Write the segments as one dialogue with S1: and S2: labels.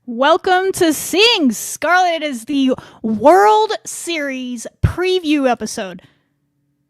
S1: Welcome to Seeing Scarlet. It is the World Series preview episode.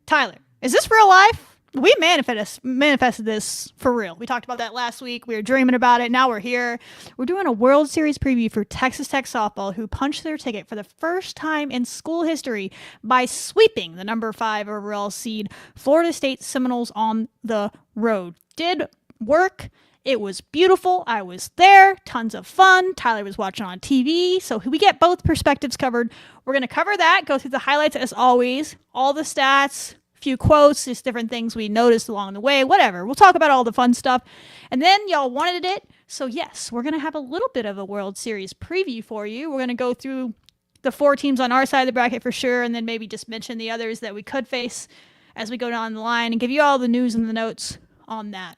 S1: Tyler, is this real life? We manifested this for real. We talked about that last week. We were dreaming about it. Now we're here. We're doing a World Series preview for Texas Tech softball, who punched their ticket for the first time in school history by sweeping the number 5 overall seed Florida State Seminoles on the road. Did work. It was beautiful. I was there. Tons of fun. Tyler was watching on TV. So we get both perspectives covered. We're going to cover that, go through the highlights as always, all the stats, a few quotes, just different things we noticed along the way, whatever. We'll talk about all the fun stuff. And then y'all wanted it. So yes, we're going to have a little bit of a World Series preview for you. We're going to go through the 4 teams on our side of the bracket for sure, and then maybe just mention the others that we could face as we go down the line and give you all the news and the notes on that.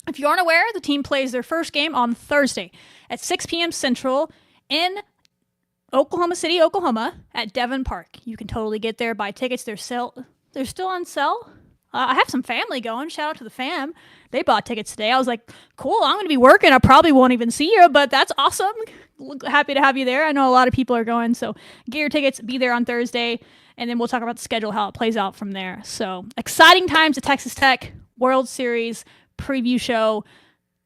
S1: If you aren't aware, the team plays their first game on Thursday at 6 p.m. Central in Oklahoma City, Oklahoma, at Devon Park. You can totally get there, buy tickets. They're still on sale. I have some family going. Shout out to the fam. They bought tickets today. I was like, cool, I'm going to be working. I probably won't even see you, but that's awesome. Happy to have you there. I know a lot of people are going, so get your tickets. Be there on Thursday, and then we'll talk about the schedule, how it plays out from there. So exciting times at Texas Tech, World Series preview show.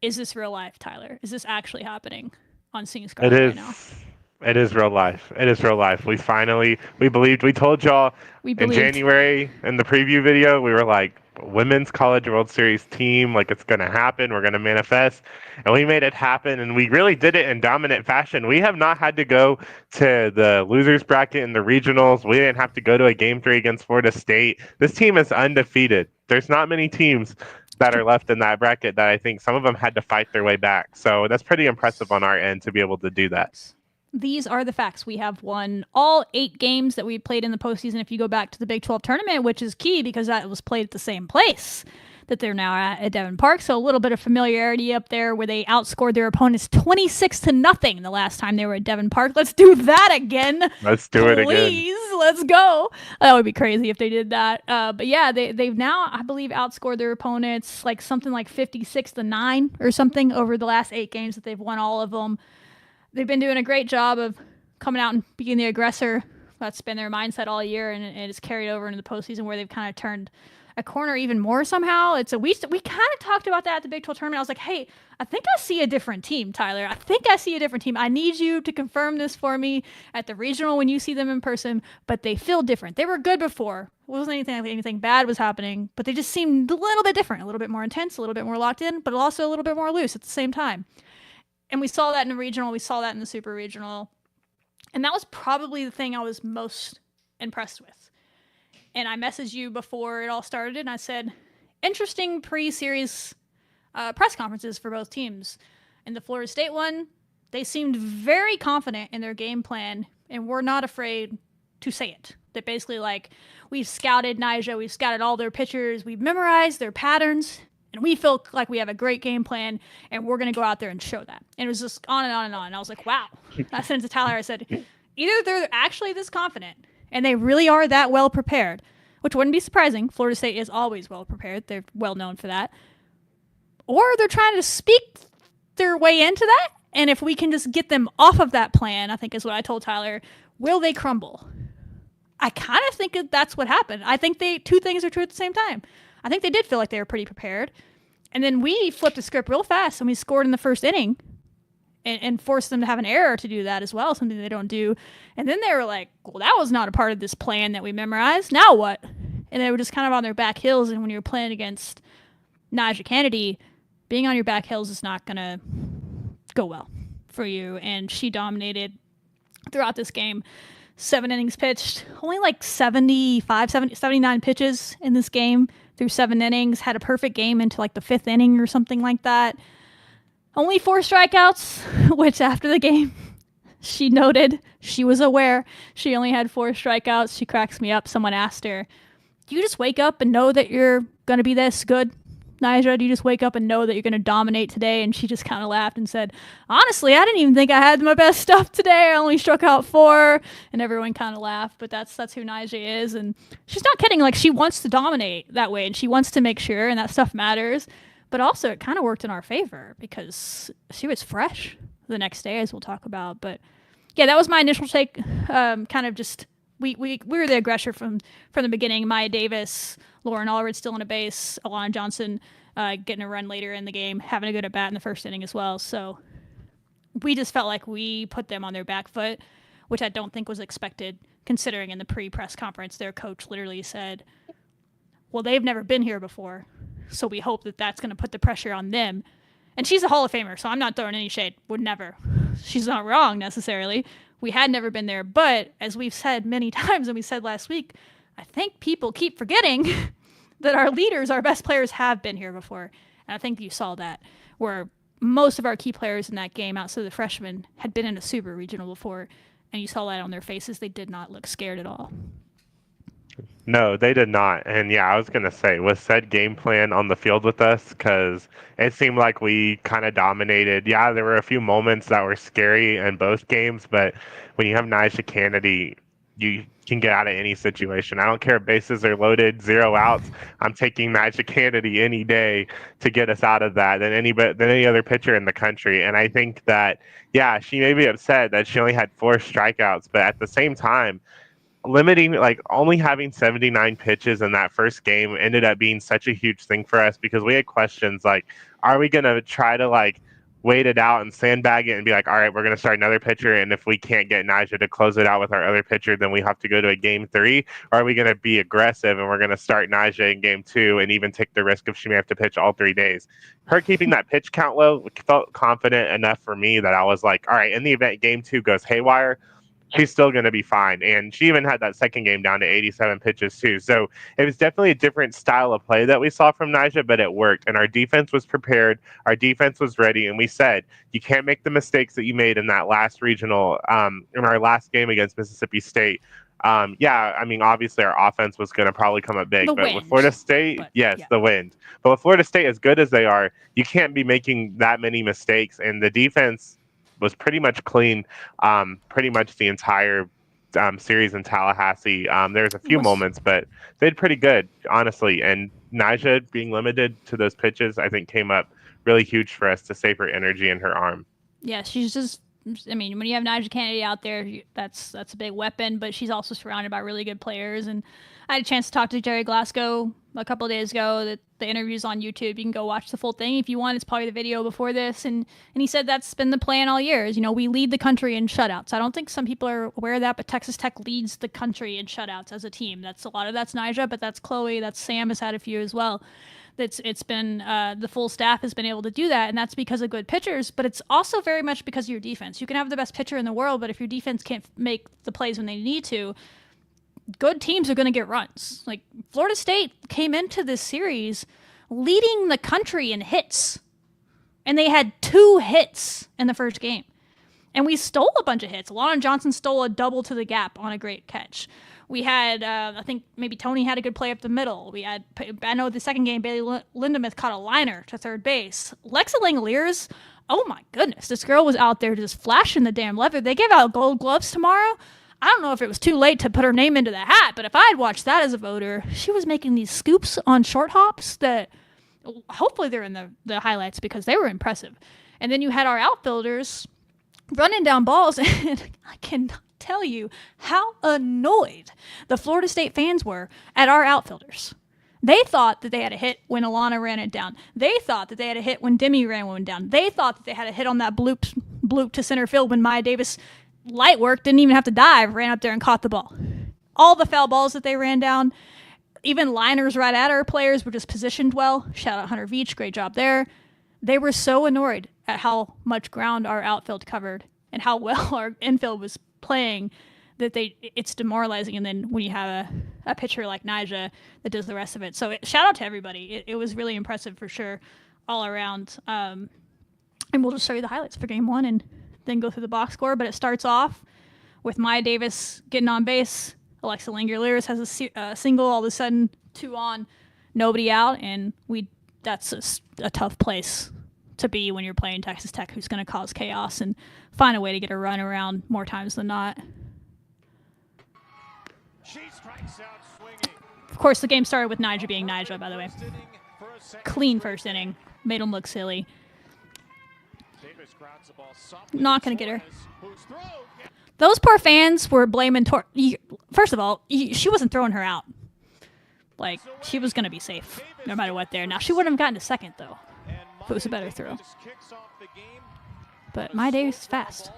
S1: Is this real life, Tyler? Is this actually happening on Seeing Scarlet right now?
S2: It is real life. It is real life. We told y'all in January in the preview video, we were like, Women's College World Series team, like it's going to happen. We're going to manifest. And we made it happen. And we really did it in dominant fashion. We have not had to go to the losers bracket in the regionals. We didn't have to go to a game 3 against Florida State. This team is undefeated. There's not many teams that are left in that bracket that I think some of them had to fight their way back. So that's pretty impressive on our end to be able to do that.
S1: These are the facts. We have won all 8 games that we played in the postseason. If you go back to the Big 12 tournament, which is key because that was played at the same place that they're now at Devon Park. So a little bit of familiarity up there where they outscored their opponents 26-0 the last time they were at Devon Park. Let's do that again.
S2: Let's do it again.
S1: Please, let's go. That would be crazy if they did that. But yeah, they've now, I believe, outscored their opponents like something like 56-9 or something over the last 8 games that they've won all of them. They've been doing a great job of coming out and being the aggressor. That's been their mindset all year, and it's carried over into the postseason where they've kind of turned a corner even more somehow. We kind of talked about that at the Big 12 tournament. I was like, hey, I think I see a different team, Tyler. I think I see a different team. I need you to confirm this for me at the regional when you see them in person, but they feel different. They were good before. It wasn't anything bad was happening, but they just seemed a little bit different, a little bit more intense, a little bit more locked in, but also a little bit more loose at the same time. And we saw that in the regional. We saw that in the super regional. And that was probably the thing I was most impressed with. And I messaged you before it all started, and I said, interesting pre-series press conferences for both teams. In the Florida State one, they seemed very confident in their game plan and were not afraid to say it. They're basically like, we've scouted Nyjah, we've scouted all their pitchers, we've memorized their patterns, and we feel like we have a great game plan, and we're going to go out there and show that. And it was just on and on and on. And I was like, wow. I sent it to Tyler. I said, either they're actually this confident, and they really are that well prepared, which wouldn't be surprising. Florida State is always well prepared. They're well known for that. Or they're trying to speak their way into that, and if we can just get them off of that plan, I think is what I told Tyler, will they crumble? I kind of think that's what happened. I think 2 things are true at the same time. I think they did feel like they were pretty prepared. And then we flipped the script real fast, and we scored in the first inning and forced them to have an error to do that as well, something they don't do. And then they were like, well, that was not a part of this plan that we memorized. Now what? And they were just kind of on their back heels, and when you're playing against Nyjah Kennedy, being on your back heels is not going to go well for you. And she dominated throughout this game. 7 innings pitched, only like 79 pitches in this game through 7 innings, had a perfect game into like the 5th inning or something like that. Only 4 strikeouts, which after the game, she noted she was aware she only had 4 strikeouts. She cracks me up. Someone asked her, do you just wake up and know that you're going to be this good, Nyjah? Do you just wake up and know that you're going to dominate today? And she just kind of laughed and said, honestly, I didn't even think I had my best stuff today. I only struck out 4. And everyone kind of laughed, but that's who Nyjah is. And she's not kidding. Like, she wants to dominate that way, and she wants to make sure, and that stuff matters. But also, it kind of worked in our favor because she was fresh. the next day, as we'll talk about. But yeah, that was my initial take. Kind of just we were the aggressor from the beginning. Maya Davis, Lauren Allred still on a base, Alana Johnson getting a run later in the game, having a good at bat in the first inning as well. So we just felt like we put them on their back foot, which I don't think was expected, considering in the pre-press conference their coach literally said, well, they've never been here before, so we hope that that's going to put the pressure on them. And she's a Hall of Famer, so I'm not throwing any shade. Would never. She's not wrong necessarily. We had never been there, but as we've said many times, and we said last week, I think people keep forgetting that our leaders, our best players, have been here before. And I think you saw that, where most of our key players in that game, outside of the freshmen, had been in a super regional before, and you saw that on their faces. They did not look scared at all.
S2: No, they did not. And yeah, I was going to say, was said game plan on the field with us? Because it seemed like we kind of dominated. Yeah, there were a few moments that were scary in both games, but when you have Nyjah Kennedy, you can get out of any situation. I don't care if bases are loaded, 0 outs. I'm taking Nyjah Kennedy any day to get us out of that than any other pitcher in the country. And I think that, yeah, she may be upset that she only had 4 strikeouts, but at the same time, only having 79 pitches in that first game ended up being such a huge thing for us, because we had questions like, are we going to try to wait it out and sandbag it and be like, all right, we're going to start another pitcher, and if we can't get Nyjah to close it out with our other pitcher, then we have to go to a game 3? Or are we going to be aggressive and we're going to start Nyjah in game 2 and even take the risk of she may have to pitch all 3 days? Her keeping that pitch count low felt confident enough for me that I was like, all right, in the event game 2 goes haywire, she's still going to be fine. And she even had that second game down to 87 pitches too. So it was definitely a different style of play that we saw from Nyjah, but it worked. And our defense was prepared. Our defense was ready. And we said, you can't make the mistakes that you made in that last regional, in our last game against Mississippi State. Obviously our offense was going to probably come up big, but with Florida State, the wind. But with Florida State, as good as they are, you can't be making that many mistakes. And the defense was pretty much clean, pretty much the entire series in Tallahassee. There's a few moments, but they did pretty good, honestly. And Nyjah being limited to those pitches, I think, came up really huge for us to save her energy in her arm.
S1: Yeah, she's just, when you have Nyjah Kennedy out there, that's a big weapon, but she's also surrounded by really good players. And I had a chance to talk to Jerry Glasgow a couple of days ago. That the interview's on YouTube. You can go watch the full thing if you want. It's probably the video before this. And he said that's been the plan all year. We lead the country in shutouts. I don't think some people are aware of that, but Texas Tech leads the country in shutouts as a team. That's a lot of that's Nyjah, but that's Chloe, that's Sam has had a few as well. It's been the full staff has been able to do that, and that's because of good pitchers, but it's also very much because of your defense. You can have the best pitcher in the world, but if your defense can't make the plays when they need to, good teams are going to get runs. Like Florida State came into this series leading the country in hits, and they had 2 hits in the first game. And we stole a bunch of hits. Alana Johnson stole a double to the gap on a great catch. We had, I think maybe Tony had a good play up the middle. I know the second game, Bailey Lindemuth caught a liner to third base. Lexa Langoliers, oh my goodness, this girl was out there just flashing the damn leather. They give out gold gloves tomorrow. I don't know if it was too late to put her name into the hat, but if I had watched that as a voter, she was making these scoops on short hops that hopefully they're in the highlights because they were impressive. And then you had our outfielders running down balls, and I cannot tell you how annoyed the Florida State fans were at our outfielders. They thought that they had a hit when Alana ran it down. They thought that they had a hit when Demi ran one down. They thought that they had a hit on that bloop to center field when Maya Davis light work, didn't even have to dive, ran up there and caught the ball. All the foul balls that they ran down, even liners right at our players, were just positioned well. Shout out Hunter Veach, great job there. They were so annoyed at how much ground our outfield covered and how well our infield was playing that it's demoralizing. And then when you have a pitcher like Nyjah that does the rest of it. So shout out to everybody. It was really impressive for sure all around. And we'll just show you the highlights for game 1 and then go through the box score. But it starts off with Maya Davis getting on base. Alexa Langoliers has a single, all of a sudden 2 on, nobody out. And that's a tough place to be when you're playing Texas Tech, who's going to cause chaos and find a way to get a run around more times than not. Of course, the game started with Nyjah being Nyjah, by the way. Clean first inning. Made him look silly. Not going to get her. Those poor fans were blaming First of all, she wasn't throwing her out. Like, she was going to be safe no matter what there. Now, she wouldn't have gotten a second, though, if it was a better throw. But my day is fast.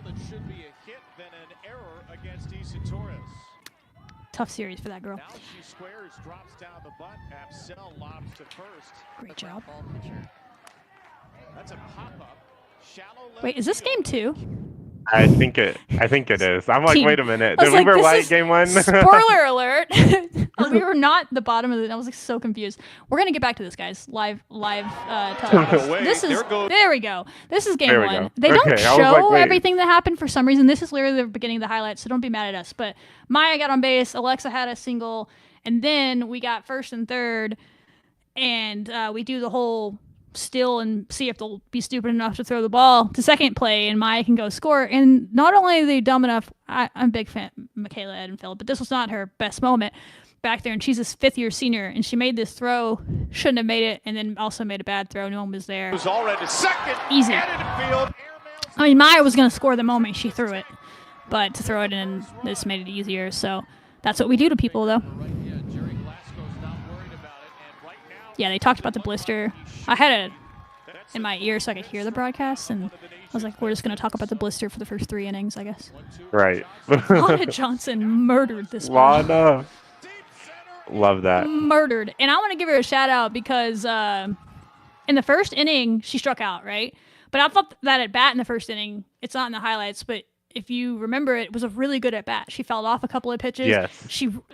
S1: Tough series for that girl. Great job. Wait, is this game 2?
S2: I think it is. I'm like, wait a minute. Did we
S1: like,
S2: were right game 1?
S1: Spoiler alert. We were not the bottom of the. I was like so confused. We're gonna get back to this, guys. Live telecast. There we go. This is game 1. They don't show everything that happened for some reason. This is literally the beginning of the highlights, so don't be mad at us. But Maya got on base, Alexa had a single, and then we got first and third, and we do the whole still and see if they'll be stupid enough to throw the ball to second play, and Maya can go score. And not only are they dumb enough, I'm a big fan of Michaela Edenfield, but this was not her best moment back there, and she's this 5th-year senior, and she made this throw, shouldn't have made it, and then also made a bad throw. No one was there. It was already second. Easy. I mean, Maya was going to score the moment she threw it, but to throw it in, this made it easier. So that's what we do to people, though. Yeah, they talked about the blister. I had it in my ear so I could hear the broadcast, and I was like, we're just going to talk about the blister for the first 3 innings, I guess.
S2: Right.
S1: Lana Johnson murdered this one.
S2: Lana. Love that.
S1: Murdered. And I want to give her a shout out because in the first inning, she struck out, right? But I thought that at bat in the first inning, it's not in the highlights, but if you remember, it was a really good at bat. She fouled off a couple of pitches.
S2: Yes.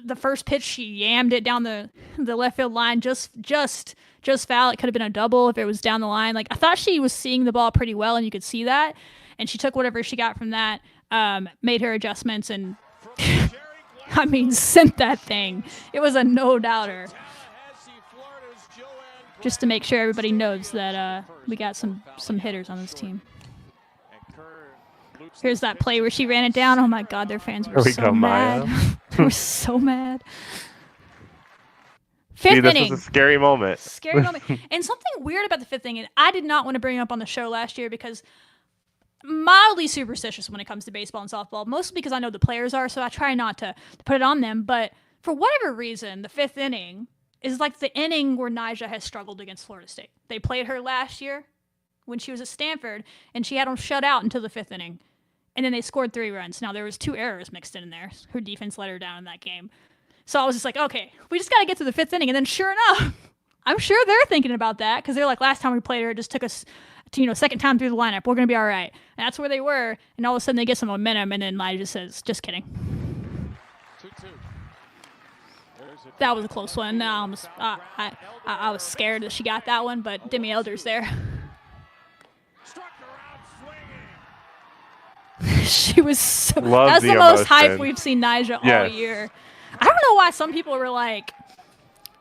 S1: The first pitch, she yammed it down the left field line, just foul. It could have been a double if it was down the line. Like, I thought she was seeing the ball pretty well, and you could see that. And she took whatever she got from that, made her adjustments, and I mean, sent that thing. It was a no-doubter. Just to make sure everybody knows that we got some hitters on this team. Here's that play where she ran it down. Oh, my God, their fans were so mad. They were so mad. 5th inning.
S2: This was a scary moment.
S1: Scary moment. And something weird about the 5th inning, I did not want to bring it up on the show last year because mildly superstitious when it comes to baseball and softball, mostly because I know the players are, so I try not to put it on them. But for whatever reason, the 5th inning is like the inning where Nyjah has struggled against Florida State. They played her last year when she was at Stanford, and she had them shut out until the 5th inning. And then they scored 3 runs. Now, there was 2 errors mixed in there. Her defense let her down in that game. So I was just like, okay, we just got to get to the 5th inning. And then sure enough, I'm sure they're thinking about that because they're like, last time we played her, it just took us to, second time through the lineup. We're going to be all right. And that's where they were. And all of a sudden they get some momentum. And then Nyjah says, just kidding. 2-2. That was a close one. I was scared that she got that one, but Demi Elder's there. She was so. That's the most hype we've seen Nyjah all year. I don't know why some people were like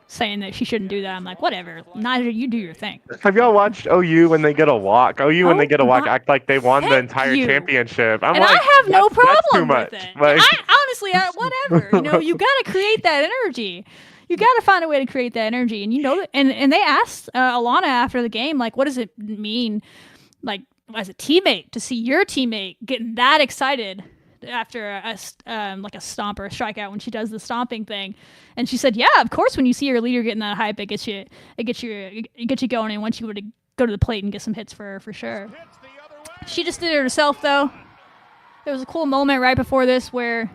S1: saying that she shouldn't do that. I'm like, whatever, Nyjah, you do your thing.
S2: Have y'all watched OU when they get a walk? OU when they get a walk act like they won the entire championship.
S1: I have no problem with it. Like, honestly, whatever. You got to create that energy. You got to find a way to create that energy, and and they asked Alana after the game, like, what does it mean, like, as a teammate, to see your teammate getting that excited after a stomp or a strikeout when she does the stomping thing? And she said, yeah, of course, when you see your leader getting that hype, it gets you going and wants you to go to the plate and get some hits for her for sure. She just did it herself, though. There was a cool moment right before this where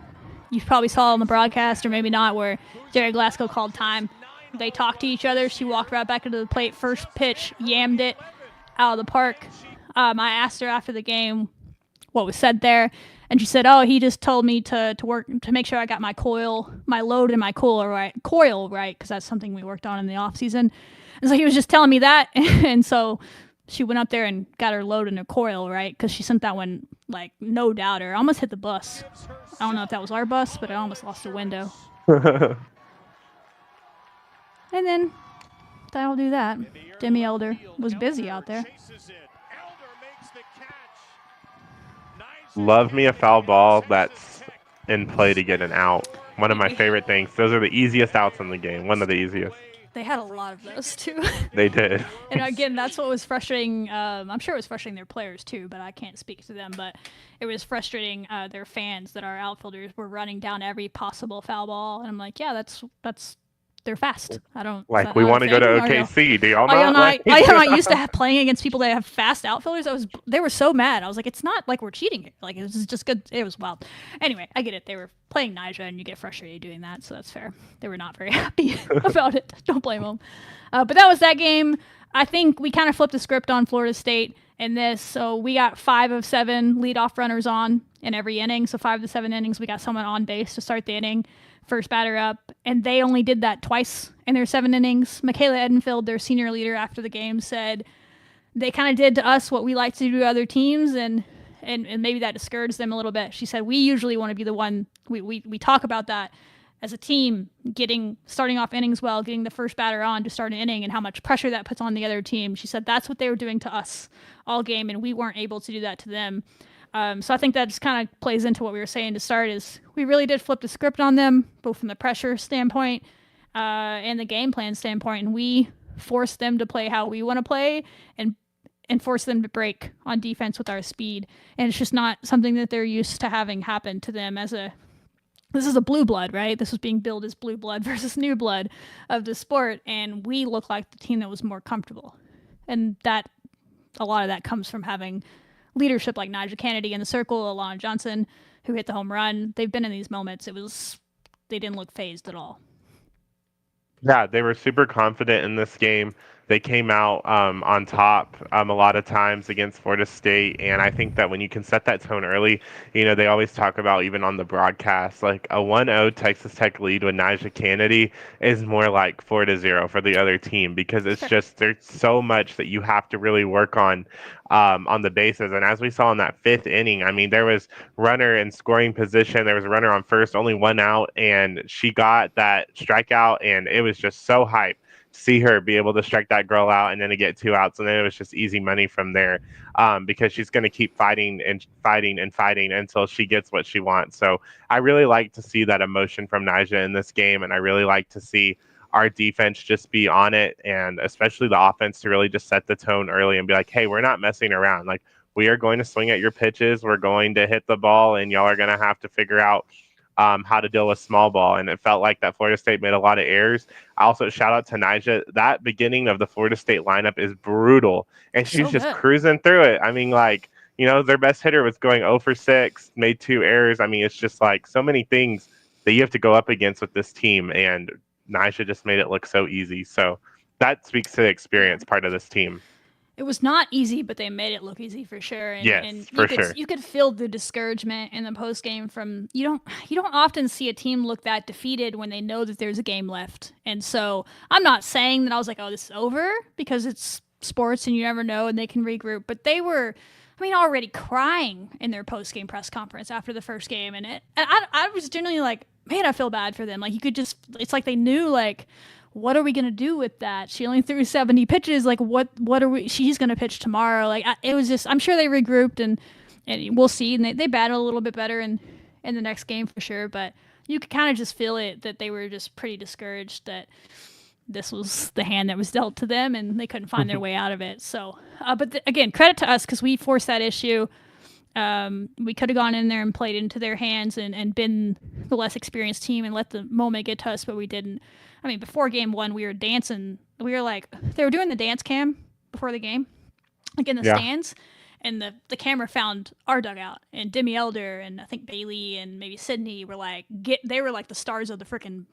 S1: you probably saw on the broadcast, or maybe not, where Jerry Glasgow called time. They talked to each other. She walked right back into the plate. First pitch, yammed it out of the park. I asked her after the game what was said there, and she said, "Oh, he just told me to work to make sure I got my load and my coil right, because that's something we worked on in the off season." And so he was just telling me that, and so she went up there and got her load and her coil right, because she sent that one like no doubter. Almost hit the bus. I don't know if that was our bus, but I almost lost a window. And then that'll do that. Demi Elder was busy out there.
S2: Love me a foul ball that's in play to get an out. One of my favorite things. Those are the easiest outs in the game. One of the easiest.
S1: They had a lot of those too.
S2: They did.
S1: And again, that's what was frustrating. I'm sure it was frustrating their players too, but I can't speak to them. But it was frustrating their fans that our outfielders were running down every possible foul ball, and I'm like, yeah, that's they're fast. I don't
S2: like we want to go to OKC. Do y'all not?
S1: Are y'all not used to playing against people that have fast outfielders? They were so mad. I was like, it's not like we're cheating here. Like, it was just good. It was wild. Anyway, I get it. They were playing Nyjah, and you get frustrated doing that, so that's fair. They were not very happy about it. Don't blame them. But that was that game. I think we kind of flipped the script on Florida State in this. So we got 5 of 7 leadoff runners on in every inning. So 5 of the 7 innings, we got someone on base to start the inning. First batter up, and they only did that twice in their 7 innings. Michaela Edenfield, their senior leader after the game, said they kind of did to us what we like to do to other teams, and maybe that discouraged them a little bit. She said, we usually want to be the one, we talk about that as a team, starting off innings well, getting the first batter on to start an inning, and how much pressure that puts on the other team. She said that's what they were doing to us all game, and we weren't able to do that to them. So I think that just kind of plays into what we were saying to start, is we really did flip the script on them, both from the pressure standpoint and the game plan standpoint, and we forced them to play how we want to play and force them to break on defense with our speed. And it's just not something that they're used to having happen to them this is a blue blood, right? This was being billed as blue blood versus new blood of the sport, and we look like the team that was more comfortable. And that a lot of that comes from having leadership like Nyjah Kennedy in the circle, Alana Johnson, who hit the home run. They've been in these moments. They didn't look phased at all.
S2: Yeah, they were super confident in this game. They came out on top a lot of times against Florida State, and I think that when you can set that tone early, they always talk about, even on the broadcast, like a 1-0 Texas Tech lead with Nyjah Kennedy is more like 4-0 for the other team, because it's just, there's so much that you have to really work on the bases. And as we saw in that 5th inning, I mean, there was runner in scoring position, there was a runner on first, only 1 out, and she got that strikeout, and it was just so hype. See her be able to strike that girl out and then to get 2 outs, and then it was just easy money from there, because she's going to keep fighting and fighting and fighting until she gets what she wants. So I really like to see that emotion from Nyjah in this game, and I really like to see our defense just be on it, and especially the offense to really just set the tone early and be like, hey, we're not messing around. Like, we are going to swing at your pitches, we're going to hit the ball, and y'all are going to have to figure out how to deal with small ball. And it felt like that Florida State made a lot of errors. I also shout out to Nyjah. That beginning of the Florida State lineup is brutal, and she's just cruising through it. I mean, like, their best hitter was going 0 for 6, made 2 errors. I mean, it's just like so many things that you have to go up against with this team, and Nyjah just made it look so easy. So that speaks to the experience part of this team.
S1: It was not easy, but they made it look easy for sure. And,
S2: yes,
S1: you could feel the discouragement in the post game from you don't often see a team look that defeated when they know that there's a game left. And so I'm not saying that I was like, oh, this is over, because it's sports and you never know and they can regroup. But they were, already crying in their post game press conference after the first game, and I was generally like, man, I feel bad for them. Like, you could just, it's like they knew, like, what are we going to do with that? She only threw 70 pitches. Like, what are we, she's going to pitch tomorrow. Like, it was just, I'm sure they regrouped and we'll see. And they battled a little bit better in the next game for sure. But you could kind of just feel it, that they were just pretty discouraged that this was the hand that was dealt to them and they couldn't find their way out of it. So, but again, credit to us, because we forced that issue. We could have gone in there and played into their hands and been the less experienced team and let the moment get to us, but we didn't. Before game 1, we were dancing. We were like, they were doing the dance cam before the game, like in the stands, and the camera found our dugout, and Demi Elder and I think Bailey and maybe Sydney were like, they were like the stars of the freaking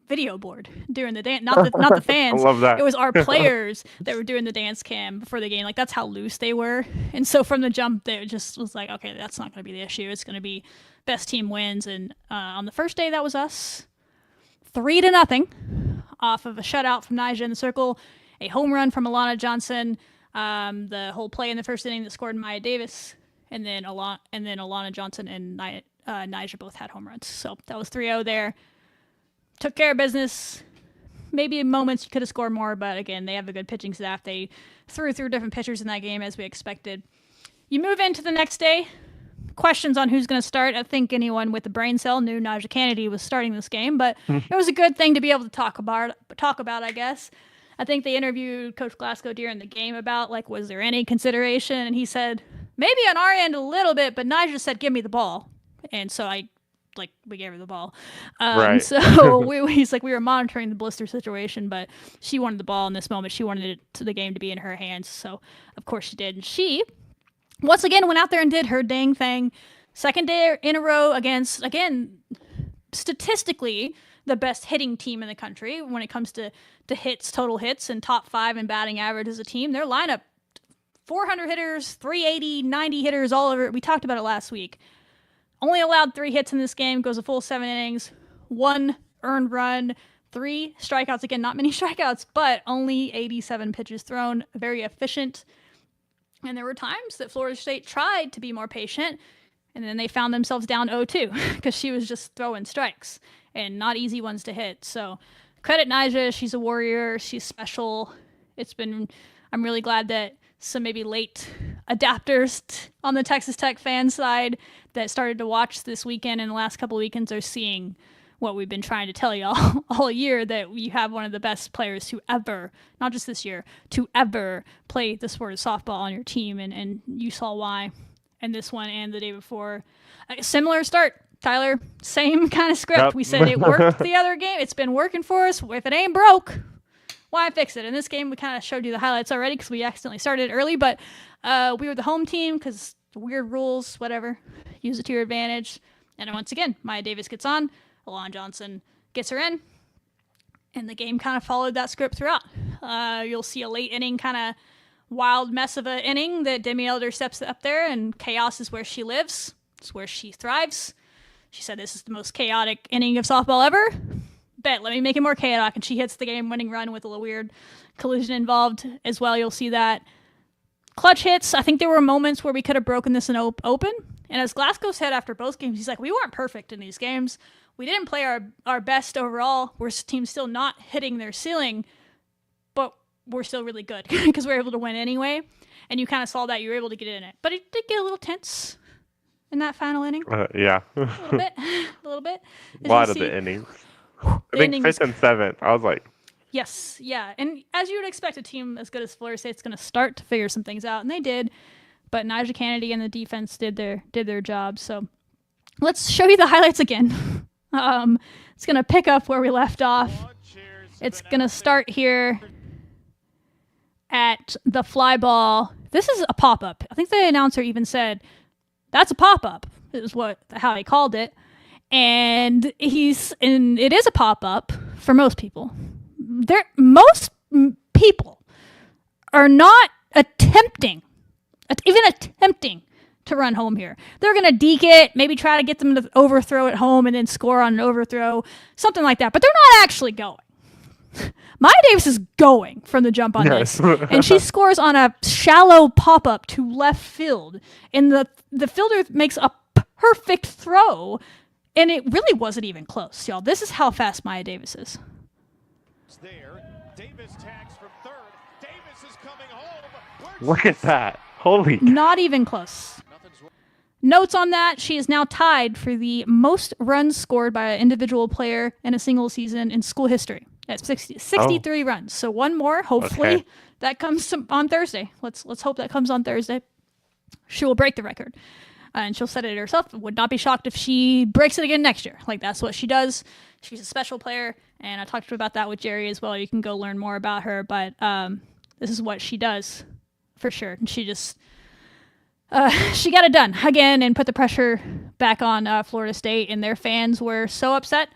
S1: video board during the dance, not the fans.
S2: I love that.
S1: It was our players that were doing the dance cam before the game. Like, that's how loose they were. And so from the jump, they just was like, okay, that's not going to be the issue. It's going to be best team wins. And on the first day, that was us, 3-0 off of a shutout from Nyjah in the circle, a home run from Alana Johnson, the whole play in the first inning that scored Maya Davis, and then Alana Johnson and Nyjah both had home runs. So that was 3-0 there. Took care of business. Maybe in moments you could have scored more, but again, they have a good pitching staff. They threw different pitchers in that game as we expected. You move into the next day, questions on who's going to start. I think anyone with a brain cell knew Naja Kennedy was starting this game, but it was a good thing to be able to talk about, I guess. I think they interviewed Coach Glasgow during the game about, like, was there any consideration? And he said, maybe on our end a little bit, but Naja said, give me the ball. And so we gave her the ball.
S2: Right.
S1: So he's like, we were monitoring the blister situation, but she wanted the ball in this moment. She wanted the game to be in her hands. So, of course, she did. And she, once again, went out there and did her dang thing. Second day in a row against, again, statistically, the best hitting team in the country when it comes to hits, total hits, and top 5 in batting average as a team. Their lineup, 400 hitters, 380, 90 hitters, all over it. We talked about it last week. Only allowed 3 hits in this game, goes a full 7 innings, 1 earned run, 3 strikeouts. Again, not many strikeouts, but only 87 pitches thrown. Very efficient. And there were times that Florida State tried to be more patient, and then they found themselves down 0-2 because she was just throwing strikes and not easy ones to hit. So credit Naja. She's a warrior. She's special. I'm really glad that some maybe late adapters on the Texas Tech fan side that started to watch this weekend and the last couple of weekends are seeing what we've been trying to tell y'all all year, that you have one of the best players to ever, not just this year, to ever play the sport of softball on your team, and you saw why in this one and the day before. A similar start, Tyler, same kind of script.
S2: Yep.
S1: We said it worked the other game. It's been working for us. If it ain't broke, why fix it? In this game, we kind of showed you the highlights already because we accidentally started early, but we were the home team because weird rules, whatever. Use it to your advantage. And then once again, Maya Davis gets on, Alon Johnson gets her in, and the game kind of followed that script throughout. You'll see a late inning kind of wild mess of an inning that Demi Elder steps up there, and chaos is where she lives. It's where she thrives. She said this is the most chaotic inning of softball ever. Bet, let me make it more chaotic. And she hits the game-winning run with a little weird collision involved as well. You'll see that. Clutch hits. I think there were moments where we could have broken this in open. And as Glasgow said after both games, he's like, we weren't perfect in these games. We didn't play our best overall. We're team still not hitting their ceiling, but we're still really good because we're able to win anyway. And you kind of saw that. You were able to get in it. But it did get a little tense in that final inning.
S2: Yeah.
S1: A little bit.
S2: A lot of the innings. I think 5th and 7th, I was like...
S1: Yes, yeah. And as you would expect, a team as good as Florida State's going to start to figure some things out, and they did. But Naja Kennedy and the defense did their job. So let's show you the highlights again. It's going to pick up where we left off. It's going to start here at the fly ball. This is a pop-up. I think the announcer even said, that's a pop-up, is how he called it. And it is a pop-up for most people. Most people are not even attempting to run home here. They're going to deke it, maybe try to get them to overthrow at home and then score on an overthrow, something like that. But they're not actually going. Maya Davis is going from the jump on this. And she scores on a shallow pop-up to left field. And the fielder makes a perfect throw. And it really wasn't even close, y'all. This is how fast Maya Davis is.
S3: There. Davis tags from third. Davis is coming home.
S2: Look at that. Holy.
S1: Not even close. Notes on that, she is now tied for the most runs scored by an individual player in a single season in school history. That's 63 runs. So one more. Hopefully that comes on Thursday. Let's hope that comes on Thursday. She will break the record. And she'll set it herself. Would not be shocked if she breaks it again next year. Like, that's what she does. She's a special player, and I talked about that with Jerry as well. You can go learn more about her, but this is what she does for sure. And she just she got it done again and put the pressure back on Florida State, and their fans were so upset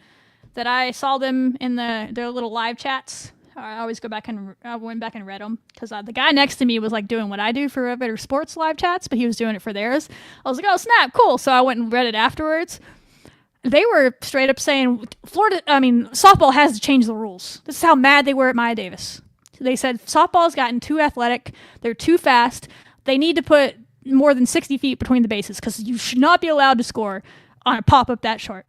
S1: that I saw them in their little live chats. I always go back and went back and read them because the guy next to me was like doing what I do for Better Sports live chats, but he was doing it for theirs. I was like, oh snap, cool. So I went and read it afterwards. They were straight up saying softball has to change the rules. This is how mad they were at Maya Davis. They said softball's gotten too athletic. They're too fast. They need to put more than 60 feet between the bases because you should not be allowed to score on a pop-up that short.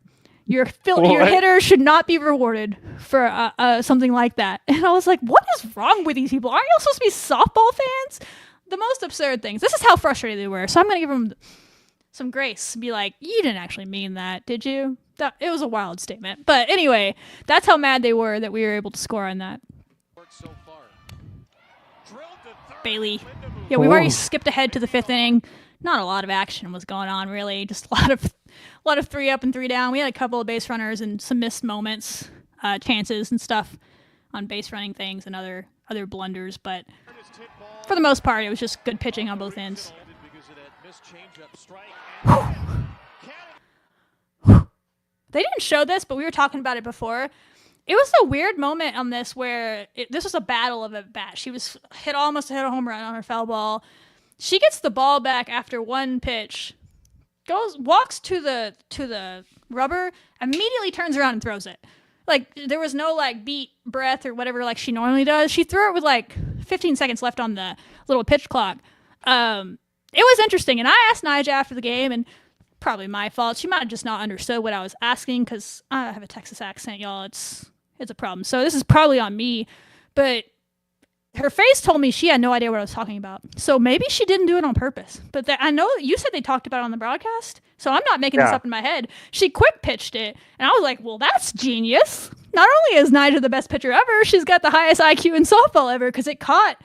S1: Your hitter should not be rewarded for something like that. And I was like, what is wrong with these people? Aren't you supposed to be softball fans? The most absurd things. This is how frustrated they were. So I'm going to give them some grace. Be like, you didn't actually mean that, did you? It was a wild statement. But anyway, that's how mad they were that we were able to score on that. Bailey. Yeah, we've already skipped ahead to the 5th inning. Not a lot of action was going on, really. Just a lot of 3 up and 3 down. We had a couple of base runners and some missed moments, chances and stuff on base running things and other blunders. But for the most part, it was just good pitching on both ends. They didn't show this, but we were talking about it before. It was a weird moment on this where this was a battle of a bat. She was almost hit a home run on her foul ball. She gets the ball back after one pitch, walks to the rubber, immediately turns around and throws it. Like, there was no beat breath or whatever like she normally does. She threw it with 15 seconds left on the little pitch clock. It was interesting, and I asked Nyjah after the game, and probably my fault. She might have just not understood what I was asking because I have a Texas accent, y'all. It's a problem. So this is probably on me, but her face told me she had no idea what I was talking about. So maybe she didn't do it on purpose. But I know you said they talked about it on the broadcast, so I'm not making this up in my head. She quick pitched it, and I was like, well, that's genius. Not only is Nyjah the best pitcher ever, she's got the highest IQ in softball ever because it caught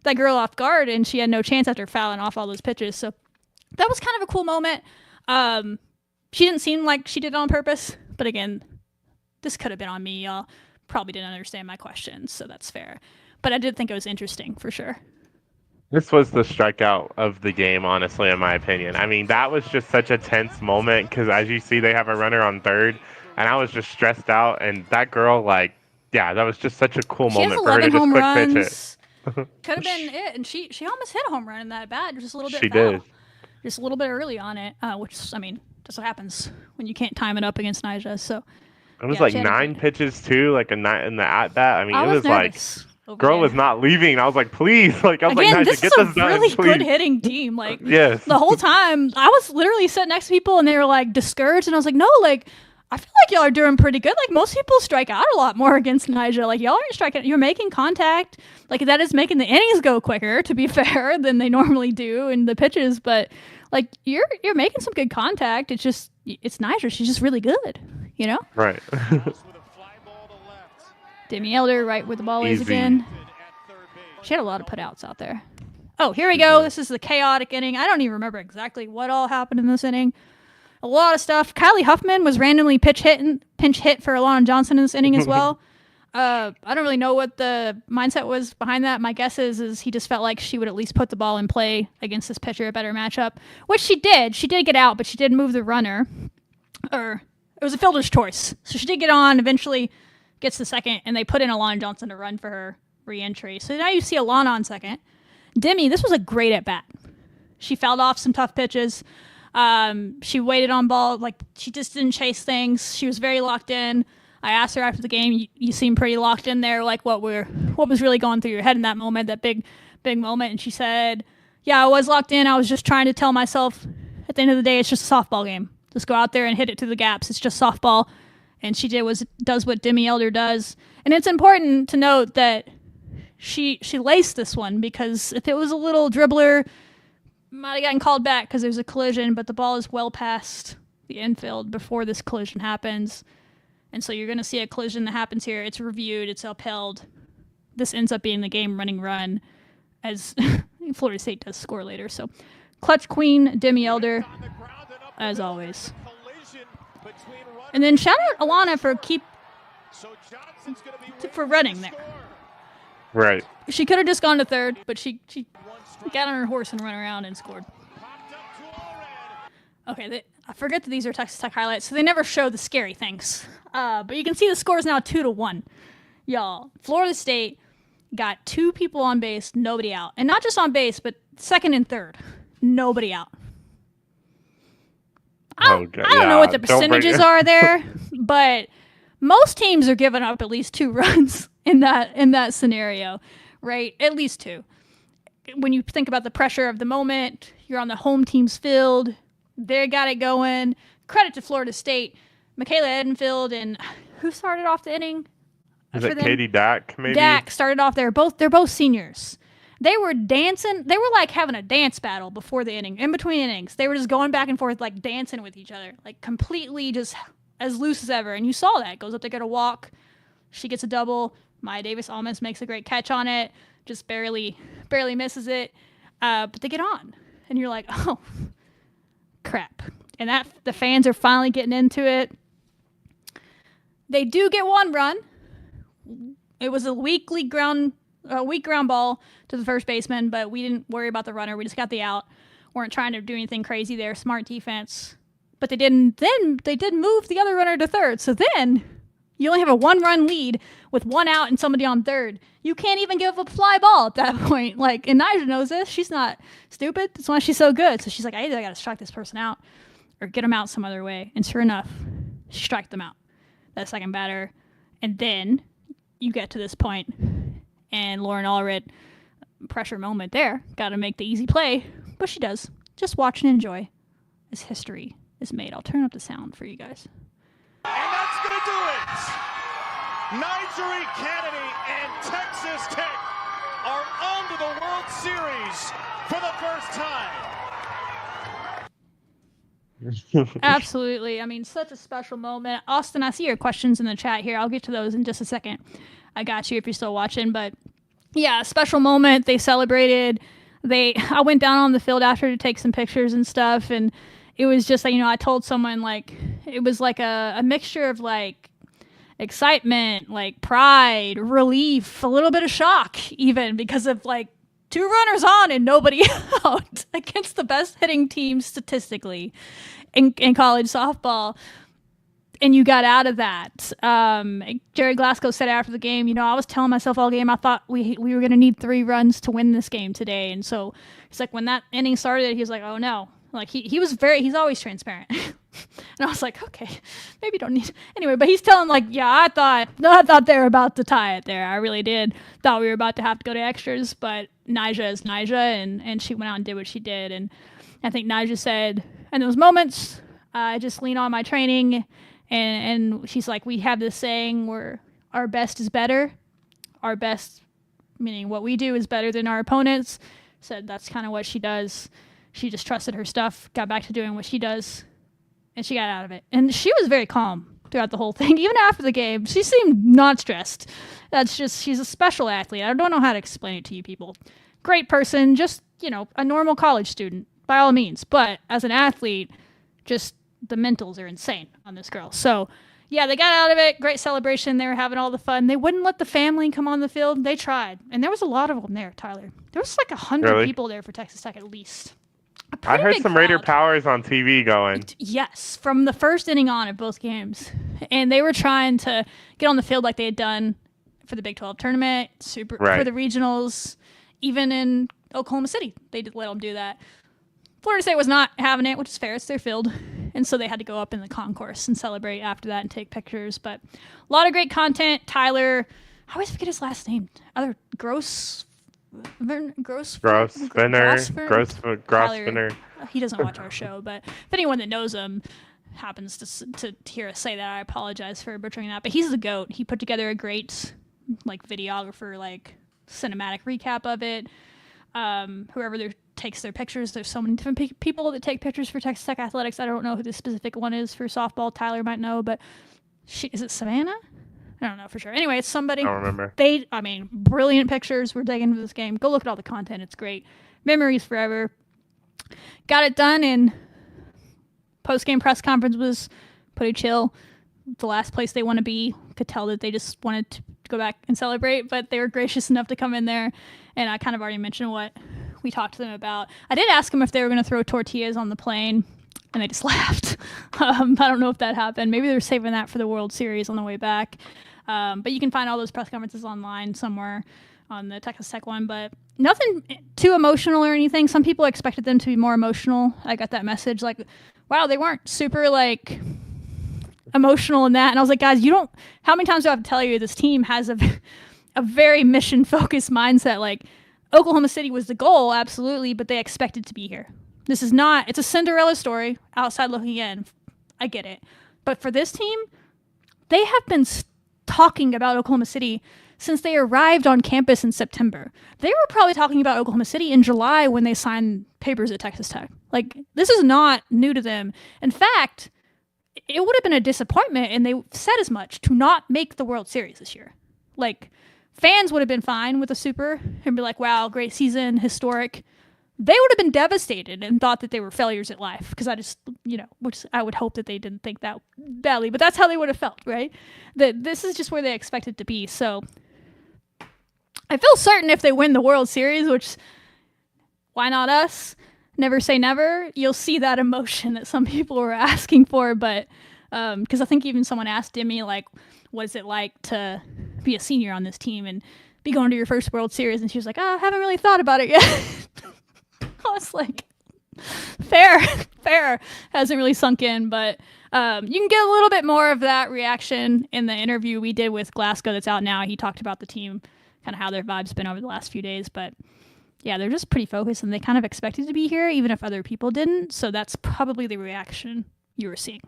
S1: that girl off guard, and she had no chance after fouling off all those pitches. So that was kind of a cool moment. She didn't seem like she did it on purpose, but again, this could have been on me. Y'all probably didn't understand my questions, so that's fair. But I did think it was interesting, for sure.
S2: This was the strikeout of the game, honestly, in my opinion. I mean, that was just such a tense moment because, as you see, they have a runner on third, and I was just stressed out. And that girl, that was just such a cool moment for her to just quick pitch it.
S1: Could have been it, and she almost hit a home run in that bat, just a little bit.
S2: She did.
S1: Just a little bit early on it, which, I mean, that's what happens when you can't time it up against Nyjah. So
S2: it was 9 pitches too, in the at bat. I mean, it was
S1: nervous.
S2: Girl was not leaving. I was like, please. I was
S1: Again,
S2: Nyjah,
S1: this
S2: get
S1: is
S2: this
S1: a
S2: done,
S1: really
S2: please.
S1: good hitting team.
S2: Yes.
S1: The whole time, I was literally sitting next to people and they were discouraged. And I was like, no, I feel like y'all are doing pretty good. Most people strike out a lot more against Nyjah. Y'all aren't striking. You're making contact. That is making the innings go quicker, to be fair, than they normally do in the pitches. But you're making some good contact. It's just, it's Nyjah. She's just really good,
S2: Right.
S1: Demi Elder right where the ball is
S2: Easy.
S1: again. She had a lot of putouts out there. Oh, here we go. This is the chaotic inning. I don't even remember exactly what all happened in this inning. A lot of stuff. Kylie Huffman was randomly pinch hit for Alana Johnson in this inning as well. I don't really know what the mindset was behind that. My guess is he just felt like she would at least put the ball in play against this pitcher, a better matchup, which she did. She did get out, but she did move the runner. Or it was a fielder's choice. So she did get on, eventually gets the second, and they put in Alana Johnson to run for her re-entry. So now you see Alana on second. Demi, this was a great at-bat. She fouled off some tough pitches. She waited on ball. She just didn't chase things. She was very locked in. I asked her after the game, you seem pretty locked in there, what was really going through your head in that moment, that big moment. And she said, yeah, I was locked in. I was just trying to tell myself at the end of the day, it's just a softball game. Just go out there and hit it through the gaps. It's just softball. And she does what Demi Elder does. And it's important to note that she laced this one, because if it was a little dribbler, might have gotten called back because there's a collision, but the ball is well past the infield before this collision happens. And so you're going to see a collision that happens here. It's reviewed. It's upheld. This ends up being the game-running run, as Florida State does score later. So clutch queen, Demi Elder, as always. And then shout out Alana for running there.
S2: Right.
S1: She could have just gone to third, but she got on her horse and ran around and scored. Okay, I forget that these are Texas Tech highlights, so they never show the scary things. But you can see the score is now 2-1. Y'all, Florida State got 2 people on base, nobody out. And not just on base, but second and third, nobody out. I don't know what the percentages are there, but most teams are giving up at least 2 runs in that scenario, right? At least 2. When you think about the pressure of the moment, you're on the home team's field. They got it going. Credit to Florida State. Michaela Edenfield and who started off the inning?
S2: Is it Katie Dack, maybe?
S1: Dack started off there. They're both seniors. They were dancing. They were like having a dance battle before the inning, in between innings. They were just going back and forth, like dancing with each other, like completely just as loose as ever. And you saw that. Goes up to get a walk. She gets a double. Maya Davis almost makes a great catch on it. Just barely misses it. But they get on. And you're like, oh, crap. And that the fans are finally getting into it. They do get one run. It was a weak ground ball to the first baseman, but we didn't worry about the runner. We just got the out. Weren't trying to do anything crazy there. Smart defense. But they did move the other runner to third. So then you only have a 1-run lead with 1 out and somebody on third. You can't even give up a fly ball at that point. Like, and Nyjah knows this. She's not stupid. That's why she's so good. So she's like, I either got to strike this person out or get them out some other way. And sure enough, she struck them out. That second batter. And then you get to this point, and Lauren Allred, pressure moment there. Got to make the easy play. But she does. Just watch and enjoy as history is made. I'll turn up the sound for you guys.
S3: And that's going to do it. Nyjah Kennedy and Texas Tech are on to the World Series for the first time.
S1: Absolutely. I mean, such a special moment. Austin, I see your questions in the chat here. I'll get to those in just a second. I got you if you're still watching. But yeah, special moment. They celebrated. I went down on the field after to take some pictures and stuff, and it was just like, I told someone, like, it was like a mixture of like excitement, like pride, relief, a little bit of shock even, because of like 2 runners on and nobody out against the best hitting team statistically in college softball. And you got out of that. Jerry Glasgow said after the game, I was telling myself all game, I thought we were going to need 3 runs to win this game today. And so it's like when that inning started, he was like, oh no. Like he's always transparent. And I was like, okay, maybe don't need anyway, but he's telling like, yeah, I thought they were about to tie it there. I really did. Thought we were about to have to go to extras, but Nyjah is Nyjah, and she went out and did what she did. And I think Nyjah said in those moments, I just lean on my training, and she's like, we have this saying where our best is better. Our best, meaning what we do, is better than our opponents. So that's kind of what she does. She just trusted her stuff, got back to doing what she does, and she got out of it. And she was very calm throughout the whole thing. Even after the game, she seemed not stressed. That's just, she's a special athlete. I don't know how to explain it to you people. Great person, just, a normal college student, by all means. But as an athlete, just the mentals are insane on this girl. So, yeah, they got out of it. Great celebration. They were having all the fun. They wouldn't let the family come on the field. They tried. And there was a lot of them there, Tyler. There was like 100 people there for Texas Tech at least.
S2: I heard some Raider Powers on TV going.
S1: Yes, from the first inning on of both games. And they were trying to get on the field like they had done for the Big 12 tournament, for the regionals, even in Oklahoma City. They did let them do that. Florida State was not having it, which is fair. It's their field. And so they had to go up in the concourse and celebrate after that and take pictures. But a lot of great content. Tyler, I always forget his last name. Grosvenor. He doesn't watch our show, but if anyone that knows him happens to hear us say that, I apologize for butchering that. But he's the GOAT. He put together a great videographer, cinematic recap of it. Whoever takes their pictures, there's so many different people that take pictures for Texas Tech athletics. I don't know who the specific one is for softball. Tyler might know, but is it Savannah? I don't know for sure. Anyway, it's somebody.
S2: I don't remember.
S1: Brilliant pictures were taken for this game. Go look at all the content. It's great. Memories forever. Got it done, and post-game press conference was pretty chill. The last place they want to be. Could tell that they just wanted to go back and celebrate, but they were gracious enough to come in there, and I kind of already mentioned what we talked to them about. I did ask them if they were going to throw tortillas on the plane, and they just laughed. I don't know if that happened. Maybe they were saving that for the World Series on the way back. But you can find all those press conferences online somewhere on the Texas Tech one, but nothing too emotional or anything. Some people expected them to be more emotional. I got that message wow, they weren't super emotional in that. And I was like, guys, how many times do I have to tell you this team has a very mission focused mindset? Oklahoma City was the goal, absolutely, but they expected to be here. This is not, it's a Cinderella story outside looking in. I get it. But for this team, they have been talking about Oklahoma City since they arrived on campus in September. They were probably talking about Oklahoma City in July when they signed papers at Texas Tech. Like, this is not new to them. In fact, it would have been a disappointment, and they said as much, to not make the World Series this year. Like, fans would have been fine with a super and be like, wow, great season, historic. They would have been devastated and thought that they were failures at life, because I just, which I would hope that they didn't think that badly, but that's how they would have felt, right? That this is just where they expected to be. So I feel certain if they win the World Series, which, why not us? Never say never. You'll see that emotion that some people were asking for, but because I think even someone asked Demi, like, what is it like to be a senior on this team and be going to your first World Series? And she was like, I haven't really thought about it yet. I was like, fair. Hasn't really sunk in, but you can get a little bit more of that reaction in the interview we did with Glasgow that's out now. He talked about the team, kind of how their vibe's been over the last few days, but yeah, they're just pretty focused, and they kind of expected to be here, even if other people didn't. So that's probably the reaction you were seeing.